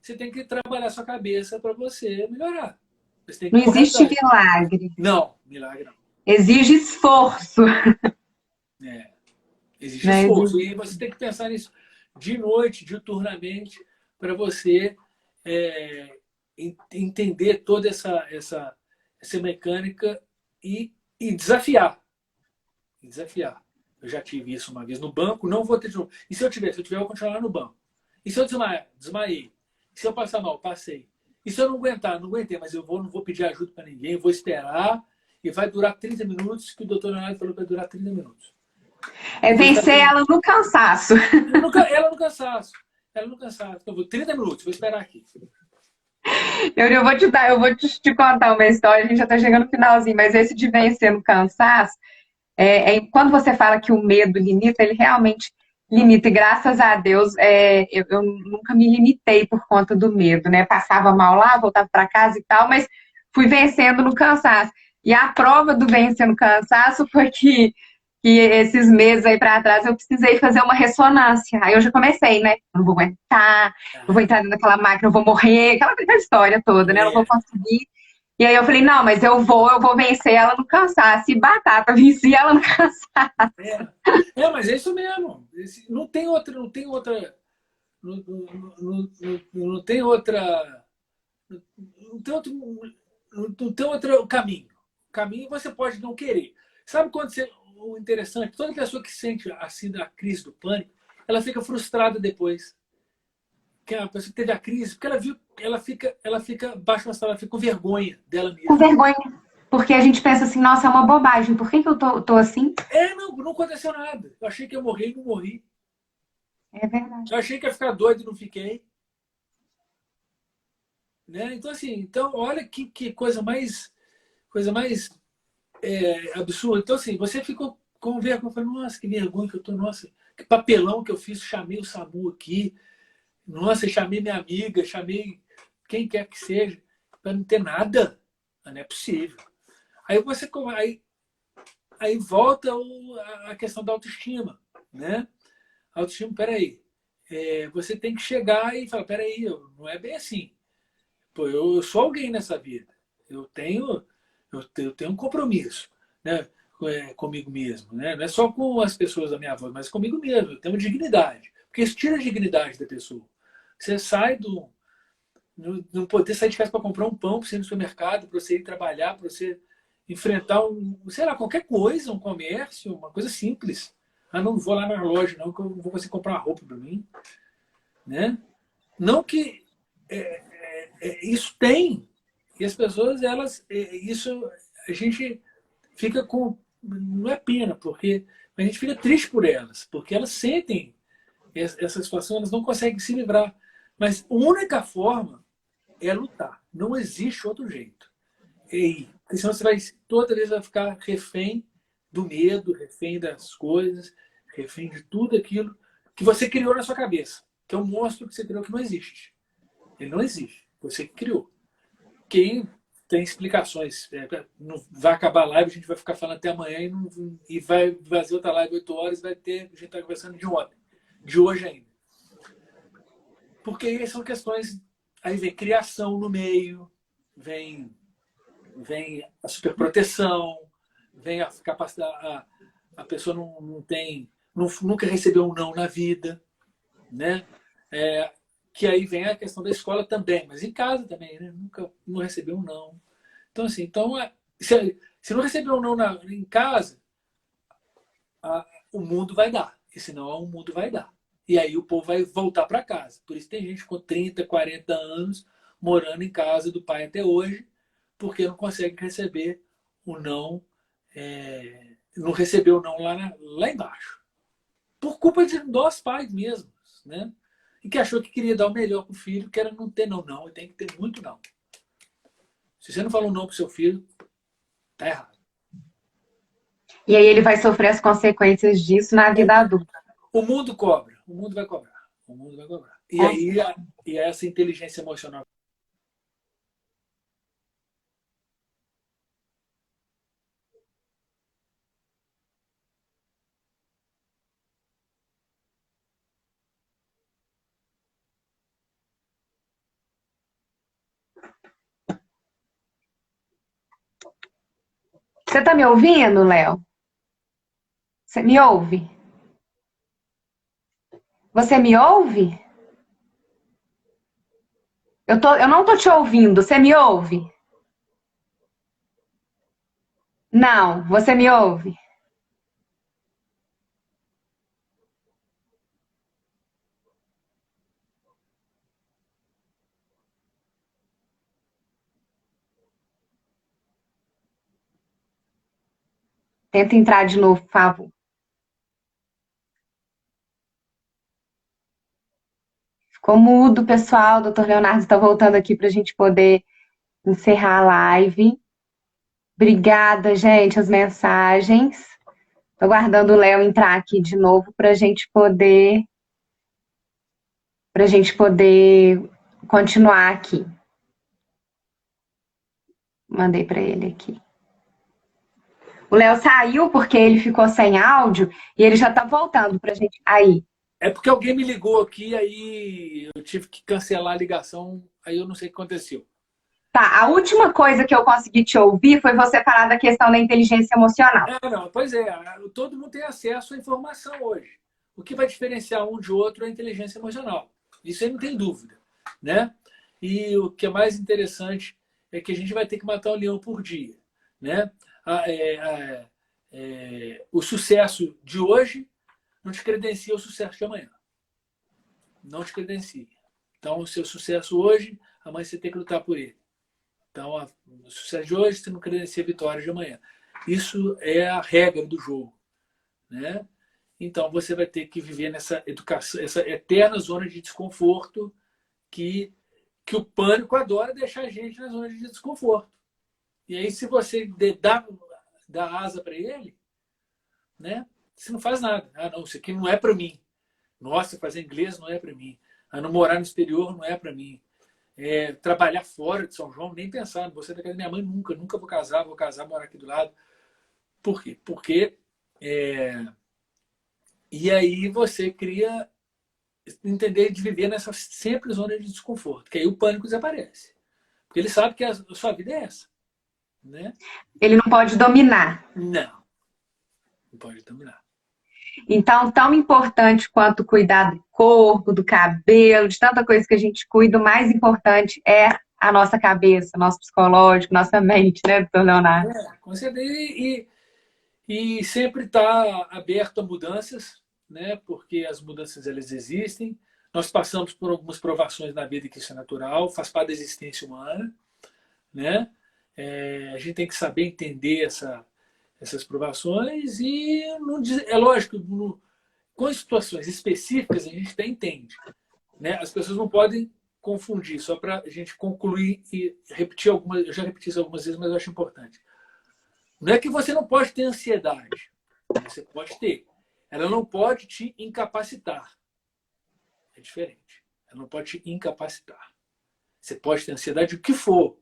Você tem que trabalhar sua cabeça para você melhorar. Você não existe milagre. Não, milagre não. Exige esforço. Existe esforço. E você tem que pensar nisso de noite, diuturnamente, para você entender toda essa mecânica e desafiar. Eu já tive isso uma vez no banco, não vou ter de novo. E se eu tiver, eu vou continuar no banco. E se eu desmaiei? E se eu passar mal? Passei. E se eu não aguentar? Não aguentei, mas não vou pedir ajuda para ninguém, vou esperar e vai durar 30 minutos, que o doutor Leonardo falou que vai durar 30 minutos. É Eu vou esperar vencer 30 ela no cansaço. ela no cansaço. Ela no cansaço. Então, 30 minutos, vou esperar aqui. Eu vou te contar uma história, a gente já tá chegando no finalzinho, mas esse de vencer no cansaço, quando você fala que o medo limita, ele realmente limita, e graças a Deus, eu nunca me limitei por conta do medo, né? Passava mal lá, voltava para casa e tal, mas fui vencendo no cansaço. E a prova do vencer no cansaço foi que esses meses aí para trás eu precisei fazer uma ressonância. Aí eu já comecei, né? Eu não vou aguentar, eu vou entrar dentro daquela máquina, eu vou morrer, aquela história toda, né? Eu não vou conseguir. E aí eu falei, não, mas eu vou vencer ela no cansaço. E batata, venci ela no cansaço. Mas é isso mesmo. Não tem outra, não tem outra, não tem outra, não tem outro, não tem outro caminho. O caminho você pode não querer. Sabe quando você, o interessante, toda pessoa que sente assim da crise do pânico, ela fica frustrada depois. Que a pessoa que teve a crise, porque ela viu, ela fica baixo astral, ela fica com vergonha dela Com mesma. vergonha. Porque a gente pensa assim, nossa, é uma bobagem. Por que eu tô assim? Não aconteceu nada. Eu achei que eu morri e não morri. É verdade. Eu achei que ia ficar doido e não fiquei. Né? Então, assim, olha que coisa mais absurda. Então, assim, você ficou com vergonha. Eu falei, nossa, que vergonha que eu tô, nossa, que papelão que eu fiz, chamei o SAMU aqui, nossa, chamei minha amiga, chamei quem quer que seja, para não ter nada. Não é possível. Aí você aí volta a questão da autoestima, né? A autoestima, peraí, você tem que chegar e falar, peraí, não é bem assim. Pô, eu sou alguém nessa vida. Eu tenho, eu tenho um compromisso, né? Comigo mesmo, né? Não é só com as pessoas da minha volta, mas comigo mesmo. Eu tenho dignidade, porque isso tira a dignidade da pessoa. Você sai do não poder sair de casa para comprar um pão para você ir no supermercado, para você ir trabalhar, para você enfrentar sei lá, qualquer coisa, um comércio, uma coisa simples. Ah, não vou lá na loja, não, que eu não vou conseguir comprar uma roupa para mim, né? Não que isso tem. E as pessoas, elas, isso a gente fica com, não é pena, porque a gente fica triste por elas, porque elas sentem essa situação, elas não conseguem se livrar. Mas a única forma é lutar. Não existe outro jeito. Porque senão você vai, toda vez vai ficar refém do medo, refém das coisas, refém de tudo aquilo que você criou na sua cabeça, que é um monstro que você criou que não existe. Ele não existe. Você que criou. Que tem explicações. Não vai acabar a live, a gente vai ficar falando até amanhã e vai fazer outra live 8 horas, vai ter, a gente está conversando de ontem, de hoje ainda. Porque são questões, aí vem criação no meio, vem a superproteção, vem a capacidade, a pessoa não tem, nunca recebeu um não na vida, né? Que aí vem a questão da escola também, mas em casa também, né? Nunca não recebeu um não. Então, assim, se não recebeu um não em casa, o mundo vai dar. E senão o mundo vai dar. E aí o povo vai voltar para casa. Por isso tem gente com 30, 40 anos morando em casa do pai até hoje, porque não consegue receber o não, não recebeu o não lá embaixo. Por culpa de nós pais mesmos, né? E que achou que queria dar o melhor para o filho, que era não ter não, não. E tem que ter muito não. Se você não fala um não para o seu filho, tá errado. E aí ele vai sofrer as consequências disso na vida adulta. O mundo cobra, o mundo vai cobrar. O mundo vai cobrar. E Com aí essa inteligência emocional. Você tá me ouvindo, Léo? Você me ouve? Você me ouve? Eu não tô te ouvindo. Você me ouve? Não, você me ouve? Tenta entrar de novo, por favor. Ficou mudo, pessoal. O doutor Leonardo está voltando aqui para a gente poder encerrar a live. Obrigada, gente, as mensagens. Estou aguardando o Léo entrar aqui de novo para a gente poder continuar aqui. Mandei para ele aqui. O Léo saiu porque ele ficou sem áudio e ele já está voltando para a gente. Aí. É porque alguém me ligou aqui, aí eu tive que cancelar a ligação, aí eu não sei o que aconteceu. Tá, a última coisa que eu consegui te ouvir foi você falar da questão da inteligência emocional. Não, pois é, todo mundo tem acesso à informação hoje. O que vai diferenciar um de outro é a inteligência emocional. Isso aí não tem dúvida, né? E o que é mais interessante é que a gente vai ter que matar um leão por dia, né? O sucesso de hoje não te credencia o sucesso de amanhã. Não te credencia. Então, o seu sucesso hoje, amanhã você tem que lutar por ele. Então, o sucesso de hoje, você não credencia a vitória de amanhã. Isso é a regra do jogo, né? Então, você vai ter que viver nessa educação, essa eterna zona de desconforto que o pânico adora deixar a gente na zona de desconforto. E aí, se você dá asa para ele, né? Você não faz nada. Ah, não, isso aqui não é para mim. Nossa, fazer inglês não é para mim. Ah, não morar no exterior não é para mim. Trabalhar fora de São João, nem pensar. Você da casa da minha mãe, nunca vou casar, morar aqui do lado. Por quê? Porque e aí você cria entender de viver nessa sempre zona de desconforto, que aí o pânico desaparece. Porque ele sabe que a sua vida é essa, né? Ele não pode dominar. Não pode dominar. Então, tão importante quanto cuidar do corpo, do cabelo, de tanta coisa que a gente cuida, o mais importante é a nossa cabeça, nosso psicológico, nossa mente, né, doutor Leonardo? Com certeza. E sempre estar aberto a mudanças, né? Porque as mudanças elas existem. Nós passamos por algumas provações na vida que isso é natural, faz parte da existência humana, né? A gente tem que saber entender essas provações e é lógico, com situações específicas a gente até entende, né? As pessoas não podem confundir, só para a gente concluir e repetir algumas, eu já repeti isso algumas vezes, mas eu acho importante. Não é que você não pode ter ansiedade, você pode ter. Ela não pode te incapacitar. É diferente. Ela não pode te incapacitar. Você pode ter ansiedade, o que for.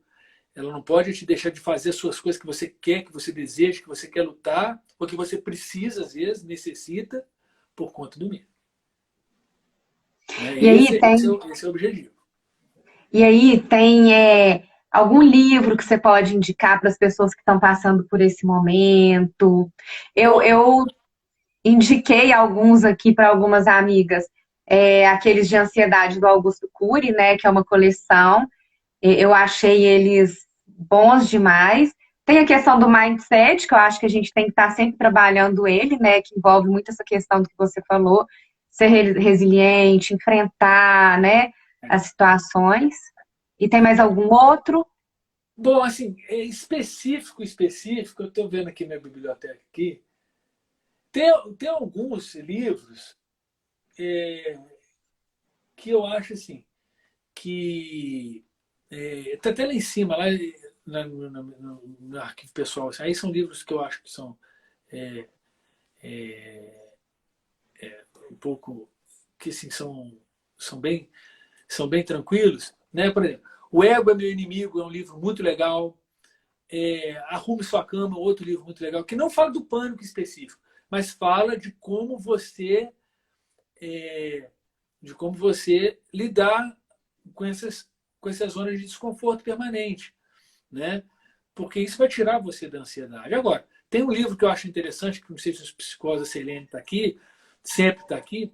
Ela não pode te deixar de fazer as suas coisas que você quer, que você deseja, que você quer lutar, ou que você precisa, às vezes, necessita, por conta do medo. E aí Esse é o objetivo. E aí tem algum livro que você pode indicar para as pessoas que estão passando por esse momento? Eu indiquei alguns aqui para algumas amigas, aqueles de ansiedade do Augusto Cury, né, que é uma coleção. Eu achei eles bons demais. Tem a questão do mindset, que eu acho que a gente tem que estar sempre trabalhando ele, né, que envolve muito essa questão do que você falou, ser resiliente, enfrentar, né, as situações. E tem mais algum outro? Bom, assim, específico, eu estou vendo aqui na biblioteca aqui, tem alguns livros que eu acho assim, que está até lá em cima, lá no arquivo pessoal. Assim, aí são livros que eu acho que são um pouco, que assim, são bem tranquilos. Né? Por exemplo, O Ego é Meu Inimigo é um livro muito legal. Arrume Sua Cama, outro livro muito legal, que não fala do pânico específico, mas fala de como você lidar com essas zonas de desconforto permanente, né? Porque isso vai tirar você da ansiedade. Agora, tem um livro que eu acho interessante, que não sei se os psicólogos, a Selene está aqui, sempre está aqui,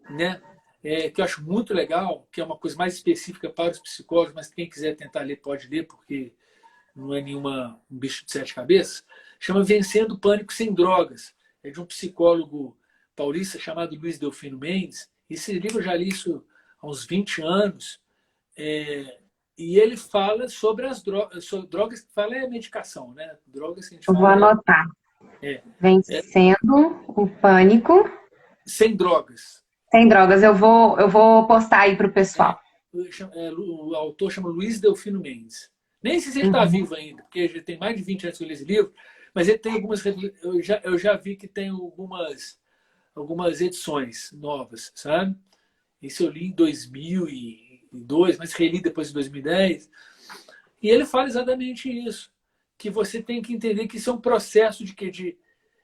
né? Que eu acho muito legal, que é uma coisa mais específica para os psicólogos, mas quem quiser tentar ler, pode ler, porque não é um bicho de sete cabeças, chama Vencendo o Pânico Sem Drogas. É de um psicólogo paulista chamado Luiz Delfino Mendes. Esse livro eu já li isso há uns 20 anos. E ele fala sobre as drogas. Sobre drogas que fala medicação, né? Drogas que a gente Eu vou fala anotar. É, é, Vencendo o Pânico sem drogas. Sem Drogas. Eu vou postar aí pro É, pessoal. o autor chama Luiz Delfino Mendes. Nem sei se ele está Uhum. vivo ainda, porque já tem mais de 20 anos que eu li esse livro, mas ele tem algumas. Eu já vi que tem algumas edições novas, sabe? Isso eu li em 2002, mas reli depois em 2010. E ele fala exatamente isso, que você tem que entender que isso é um processo de quê? De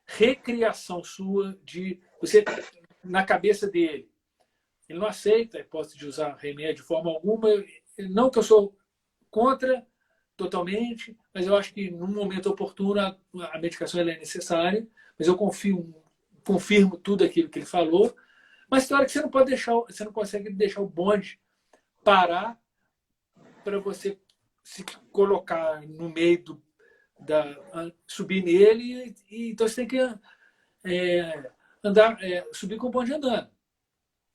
recriação sua, de você na cabeça dele. Ele não aceita a hipótese de usar remédio de forma alguma. Não que eu sou contra totalmente, mas eu acho que num momento oportuno a medicação ela é necessária, mas eu confirmo tudo aquilo que ele falou. Mas tem hora que você não pode deixar, você não consegue deixar o bonde parar para você se colocar no meio subir nele e então você tem que andar, subir com o bonde andando,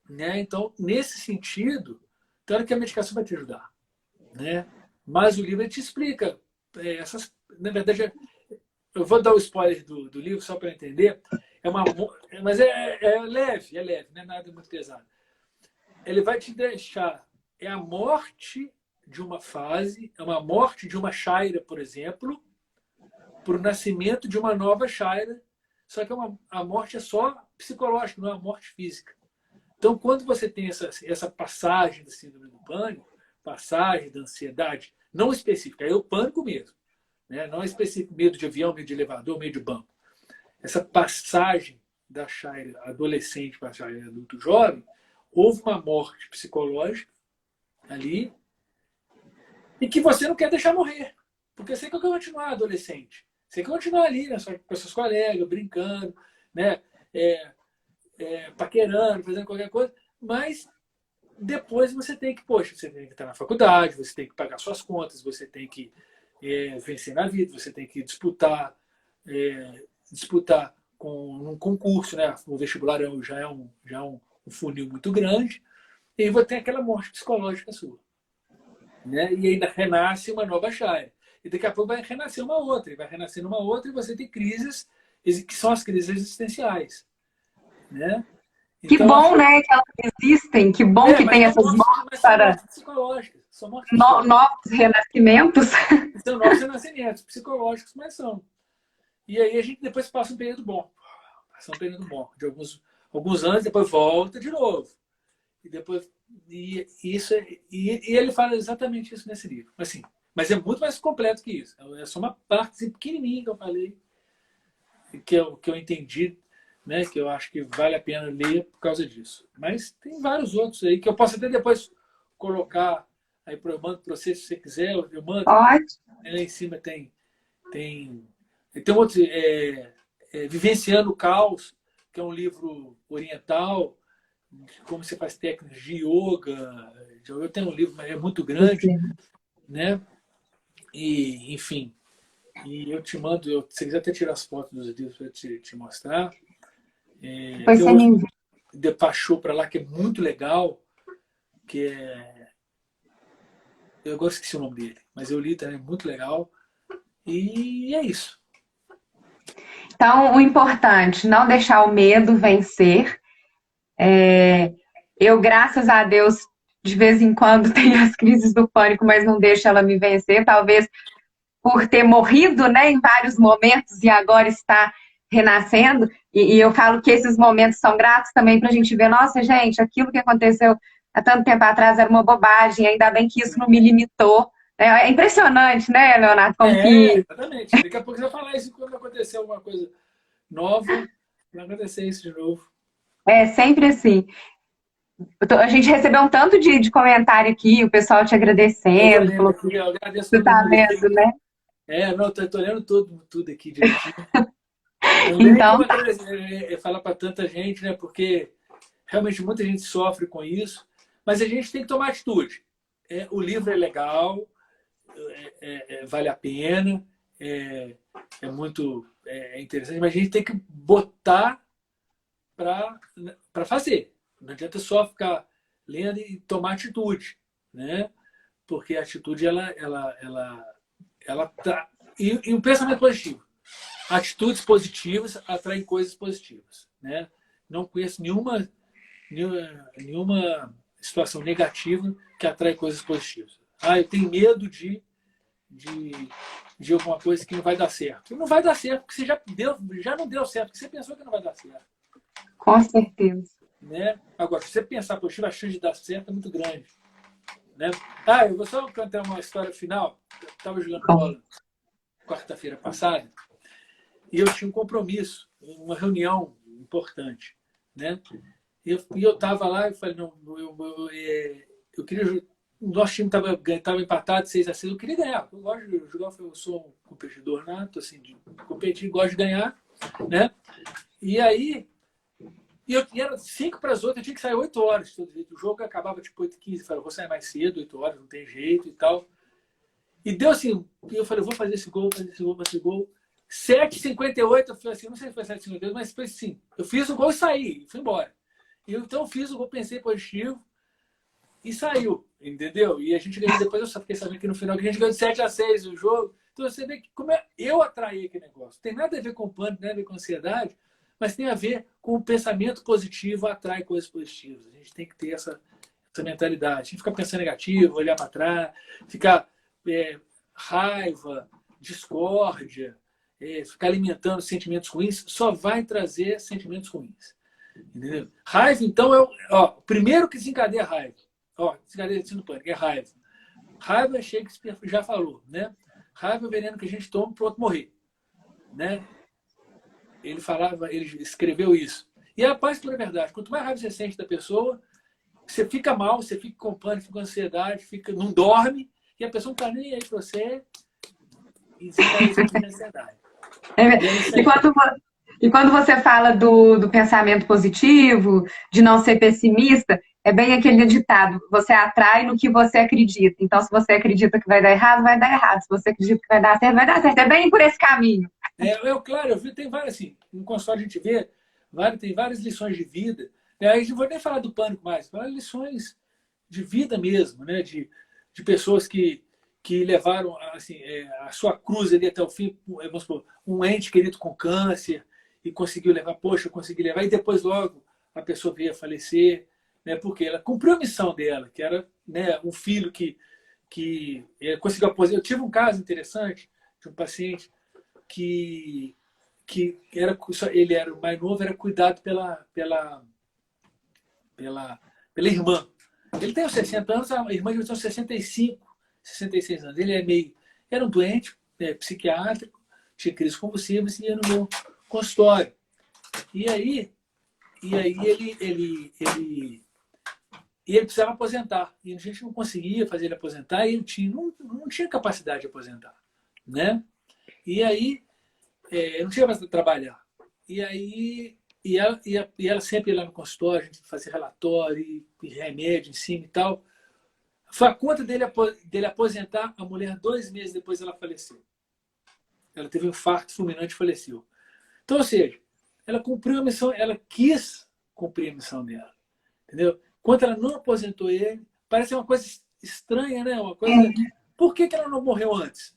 né? Então nesse sentido, tem hora que a medicação vai te ajudar, né? Mas o livro te explica essas, na verdade, eu vou dar o spoiler do livro só para entender. Mas é leve, não é nada muito pesado. Ele vai te deixar a morte de uma fase, é uma morte de uma Shaira, por exemplo, para o nascimento de uma nova Shaira. Só que a morte é só psicológica, não é a morte física. Então, quando você tem essa passagem da síndrome do pânico, passagem da ansiedade, não específica, é o pânico mesmo, né? Não é específico, medo de avião, medo de elevador, medo de banco. Essa passagem da Shaira adolescente para a Shaira adulto jovem, houve uma morte psicológica ali e que você não quer deixar morrer. Porque você quer continuar adolescente. Você quer continuar ali, né, com seus colegas, brincando, né, paquerando, fazendo qualquer coisa. Mas depois você tem que, poxa, você tem que estar na faculdade, você tem que pagar suas contas, você tem que vencer na vida, você tem que disputar com um concurso, né? O vestibular já é um funil muito grande, e aí você tem aquela morte psicológica sua, né? E ainda renasce uma nova Shire. E daqui a pouco vai renascer uma outra, e vai renascer uma outra, e você tem crises que são as crises existenciais, né? Que Então, bom, né, que elas existem, que bom que mas tem são essas mortes, mortes mas são para mortes psicológicas. São mortes psicológicas. novos renascimentos. São novos renascimentos psicológicos, mas são. E aí a gente depois passa um período bom. Passa um período bom. De alguns anos, depois volta de novo. E depois. E ele fala exatamente isso nesse livro. Assim, mas é muito mais completo que isso. É só uma parte pequenininha que eu falei, que eu entendi, né, que eu acho que vale a pena ler por causa disso. Mas tem vários outros aí que eu posso até depois colocar aí para eu mando para você se você quiser, eu mando. Ótimo. Lá em cima tem outro Vivenciando o Caos, que é um livro oriental de como você faz técnicas de yoga. Eu tenho um livro, mas é muito grande, né? E enfim, e eu te mando, se você quiser até tirar as fotos dos livros para te mostrar. Depois Tem você me outro envia. de Pachou para lá que é muito legal, que eu agora esqueci o nome dele, mas eu li também, muito legal. E é isso. Então, o importante, não deixar o medo vencer. Eu, graças a Deus, de vez em quando tenho as crises do pânico, mas não deixo ela me vencer. Talvez por ter morrido, né, em vários momentos e agora está renascendo. E eu falo que esses momentos são gratos também para a gente ver, nossa, gente, aquilo que aconteceu há tanto tempo atrás era uma bobagem, ainda bem que isso não me limitou. É impressionante, né, Leonardo, como que Exatamente. Daqui a pouco você vai falar isso quando acontecer alguma coisa nova, vai acontecer isso de novo. é sempre assim. A gente recebeu um tanto de comentário aqui, o pessoal te Eu tô agradecendo, lendo falou que aqui, eu agradeço você todo tá mundo aqui. lendo, né? Não, tô lendo tudo aqui direitinho. Também Então, como agradecer, falar para tanta gente, né? Porque realmente muita gente sofre com isso, mas a gente tem que tomar atitude. O livro é legal, vale a pena, é muito interessante, mas a gente tem que botar para fazer. Não adianta só ficar lendo e tomar atitude, né? Porque a atitude ela tá e o pensamento positivo. atitudes positivas atraem coisas positivas, né? Não conheço nenhuma situação negativa que atrai coisas positivas. Eu tenho medo de alguma coisa que não vai dar certo. Não vai dar certo, porque você já não deu certo, porque você pensou que não vai dar certo. Com certeza. Né? Agora, se você pensar positivo, a chance de dar certo é muito grande. Né? Eu vou só contar uma história final. Eu estava jogando bola quarta-feira passada e eu tinha um compromisso, uma reunião importante. Né? E eu estava lá e falei, não, eu queria. O nosso time estava empatado 6-6. Eu queria ganhar. Eu gosto de jogar, eu sou um competidor nato, assim, de competir, gosto de ganhar. Né? E aí, e era 5 para as 8, eu tinha que sair 8 horas. O jogo acabava tipo 8h15. Eu falei, vou sair mais cedo, 8 horas, não tem jeito e tal. E deu assim, e eu falei, vou fazer esse gol, fazer esse gol, fazer esse gol. 7h58, eu falei assim, não sei se foi 7h58, mas foi assim. Eu fiz o gol e saí, fui embora. Então eu fiz o gol, pensei positivo e saiu, entendeu? E a gente ganhou, depois eu só fiquei sabendo que no final que a gente ganhou de 7-6 o jogo. Então você vê que como eu atraí aquele negócio. Tem nada a ver com pânico, nada a ver com ansiedade, mas tem a ver com o pensamento positivo atrai coisas positivas. A gente tem que ter essa mentalidade. A gente fica pensando negativo, olhar para trás, ficar raiva, discórdia, ficar alimentando sentimentos ruins, só vai trazer sentimentos ruins. Entendeu? Raiva, então, o primeiro que desencadeia a raiva. Desencadeia no pânico, é raiva. Raiva, Shakespeare já falou, né? Raiva é o veneno que a gente toma para o outro morrer. Né? Ele escreveu isso. E a paz pura verdade. Quanto mais raiva você sente da pessoa, você fica mal, você fica com pânico, fica com ansiedade, não dorme, e a pessoa não está nem aí para você e desencadeia a ansiedade. E quando você fala do pensamento positivo, de não ser pessimista, é bem aquele ditado, você atrai no que você acredita. Então, se você acredita que vai dar errado, vai dar errado. Se você acredita que vai dar certo, vai dar certo. É bem por esse caminho. Claro, eu vi, tem várias, assim, no consultório a gente vê, tem várias lições de vida. Aí não vou nem falar do pânico mais, falar lições de vida mesmo, né? De pessoas que levaram assim, a sua cruz ali até o fim, vamos supor, um ente querido com câncer, e conseguiu levar, consegui levar, e depois logo a pessoa veio a falecer, né? Porque ela cumpriu a missão dela, que era, né, um filho que conseguiu aposentar. Eu tive um caso interessante de um paciente que ele era o mais novo, era cuidado pela irmã. Ele tem uns 60 anos, a irmã devia ter uns 65, 66 anos. Ele era um doente psiquiátrico, tinha crises convulsivas e ia no meu consultório. E aí ele precisava aposentar. E a gente não conseguia fazer ele aposentar e ele não tinha capacidade de aposentar. Né? E aí eu não tinha mais para trabalhar. E aí ela sempre ia lá no consultório, a gente fazia relatório e remédio em cima e tal. Foi a conta dele aposentar a mulher 2 meses depois ela faleceu. Ela teve um infarto fulminante e faleceu. Então, ou seja, ela cumpriu a missão, ela quis cumprir a missão dela. Entendeu? Enquanto ela não aposentou ele, parece uma coisa estranha, né? Uma coisa. Por que ela não morreu antes?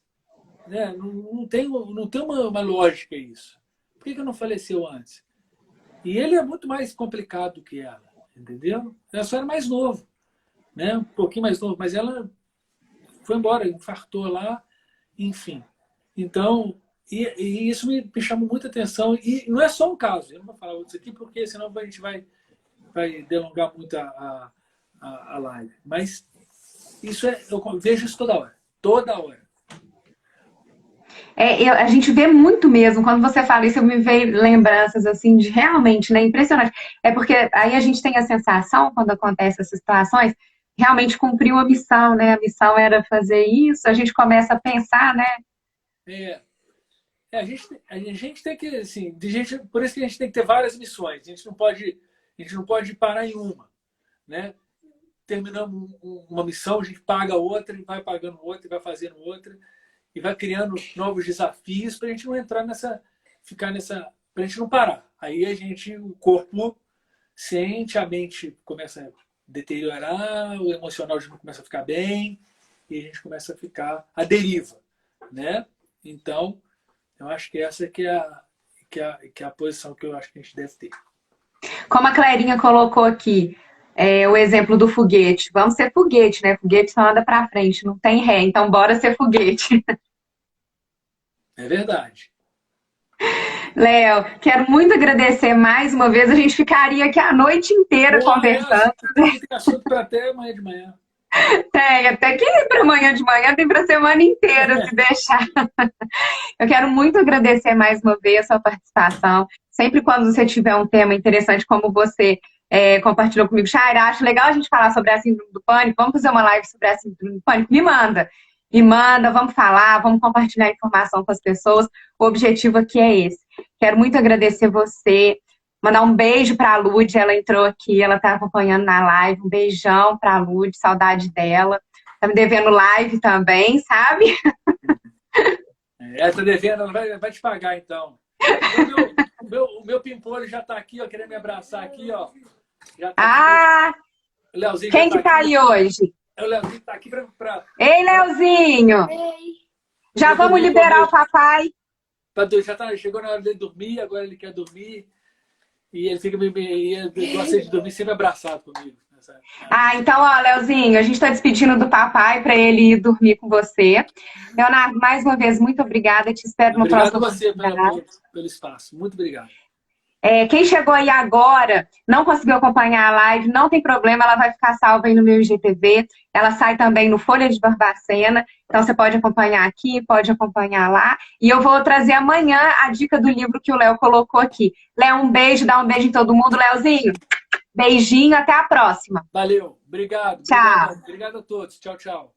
Né? Não tem uma lógica isso. Por que não faleceu antes? E ele é muito mais complicado do que ela, entendeu? Ela só era mais novo, né? Um pouquinho mais novo, mas ela foi embora, infartou lá, enfim. Então, e isso me chamou muita atenção. E não é só um caso, eu não vou falar outros aqui, porque senão a gente vai delongar muito a live. Mas isso eu vejo isso toda hora. Toda hora. A gente vê muito mesmo, quando você fala isso, eu me vejo lembranças assim de realmente, né, impressionante. É porque aí a gente tem a sensação, quando acontecem essas situações, realmente cumpriu a missão, né? A missão era fazer isso, a gente começa a pensar, né? A gente tem que, assim, por isso que a gente tem que ter várias missões. A gente não pode parar em uma, né? Terminamos uma missão, a gente paga outra, e vai pagando outra, e vai fazendo outra, e vai criando novos desafios para a gente não entrar para a gente não parar. Aí o corpo sente, a mente começa a deteriorar, o emocional já não começa a ficar bem, e a gente começa a ficar à deriva, né? Então, Eu acho que essa que é a posição que eu acho que a gente deve ter. Como a Clarinha colocou aqui, o exemplo do foguete. Vamos ser foguete, né? Foguete só anda para frente, não tem ré. Então, bora ser foguete. É verdade. Léo, quero muito agradecer mais uma vez. A gente ficaria aqui a noite inteira Pô, conversando. aqui tem assunto para até amanhã de manhã. Tem, até que para amanhã de manhã, tem para semana inteira, se deixar. Eu quero muito agradecer mais uma vez a sua participação. Sempre quando você tiver um tema interessante como você compartilhou comigo, Chaira, acho legal a gente falar sobre a síndrome do pânico. Vamos fazer uma live sobre a síndrome do pânico? Me manda. Me manda, vamos falar, vamos compartilhar informação com as pessoas. O objetivo aqui é esse. Quero muito agradecer você. Mandar um beijo para a Lud, ela entrou aqui, ela está acompanhando na live. Um beijão para a Lud, saudade dela. Tá me devendo live também, sabe? Essa devendo, ela vai te pagar, então. O meu pimpolho já está aqui, ó, querendo me abraçar aqui, ó. Já tá aqui. O Leozinho quem já que tá aí hoje? O Leozinho está aqui para... Ei, Leozinho! Ei. Já vamos liberar o papai? Chegou na hora dele dormir, agora ele quer dormir. E ele gosta de dormir sempre abraçado comigo. Então, ó, Leozinho, a gente está despedindo do papai para ele ir dormir com você. Leonardo, mais uma vez, muito obrigada. Te espero no próximo. Obrigado a você pelo espaço. Muito obrigado. Quem chegou aí agora, não conseguiu acompanhar a live, não tem problema, ela vai ficar salva aí no meu IGTV. Ela sai também no Folha de Barbacena, então você pode acompanhar aqui, pode acompanhar lá. E eu vou trazer amanhã a dica do livro que o Léo colocou aqui. Léo, um beijo, dá um beijo em todo mundo. Léozinho, beijinho, até a próxima. Valeu, obrigado. Tchau. Obrigado a todos. Tchau, tchau.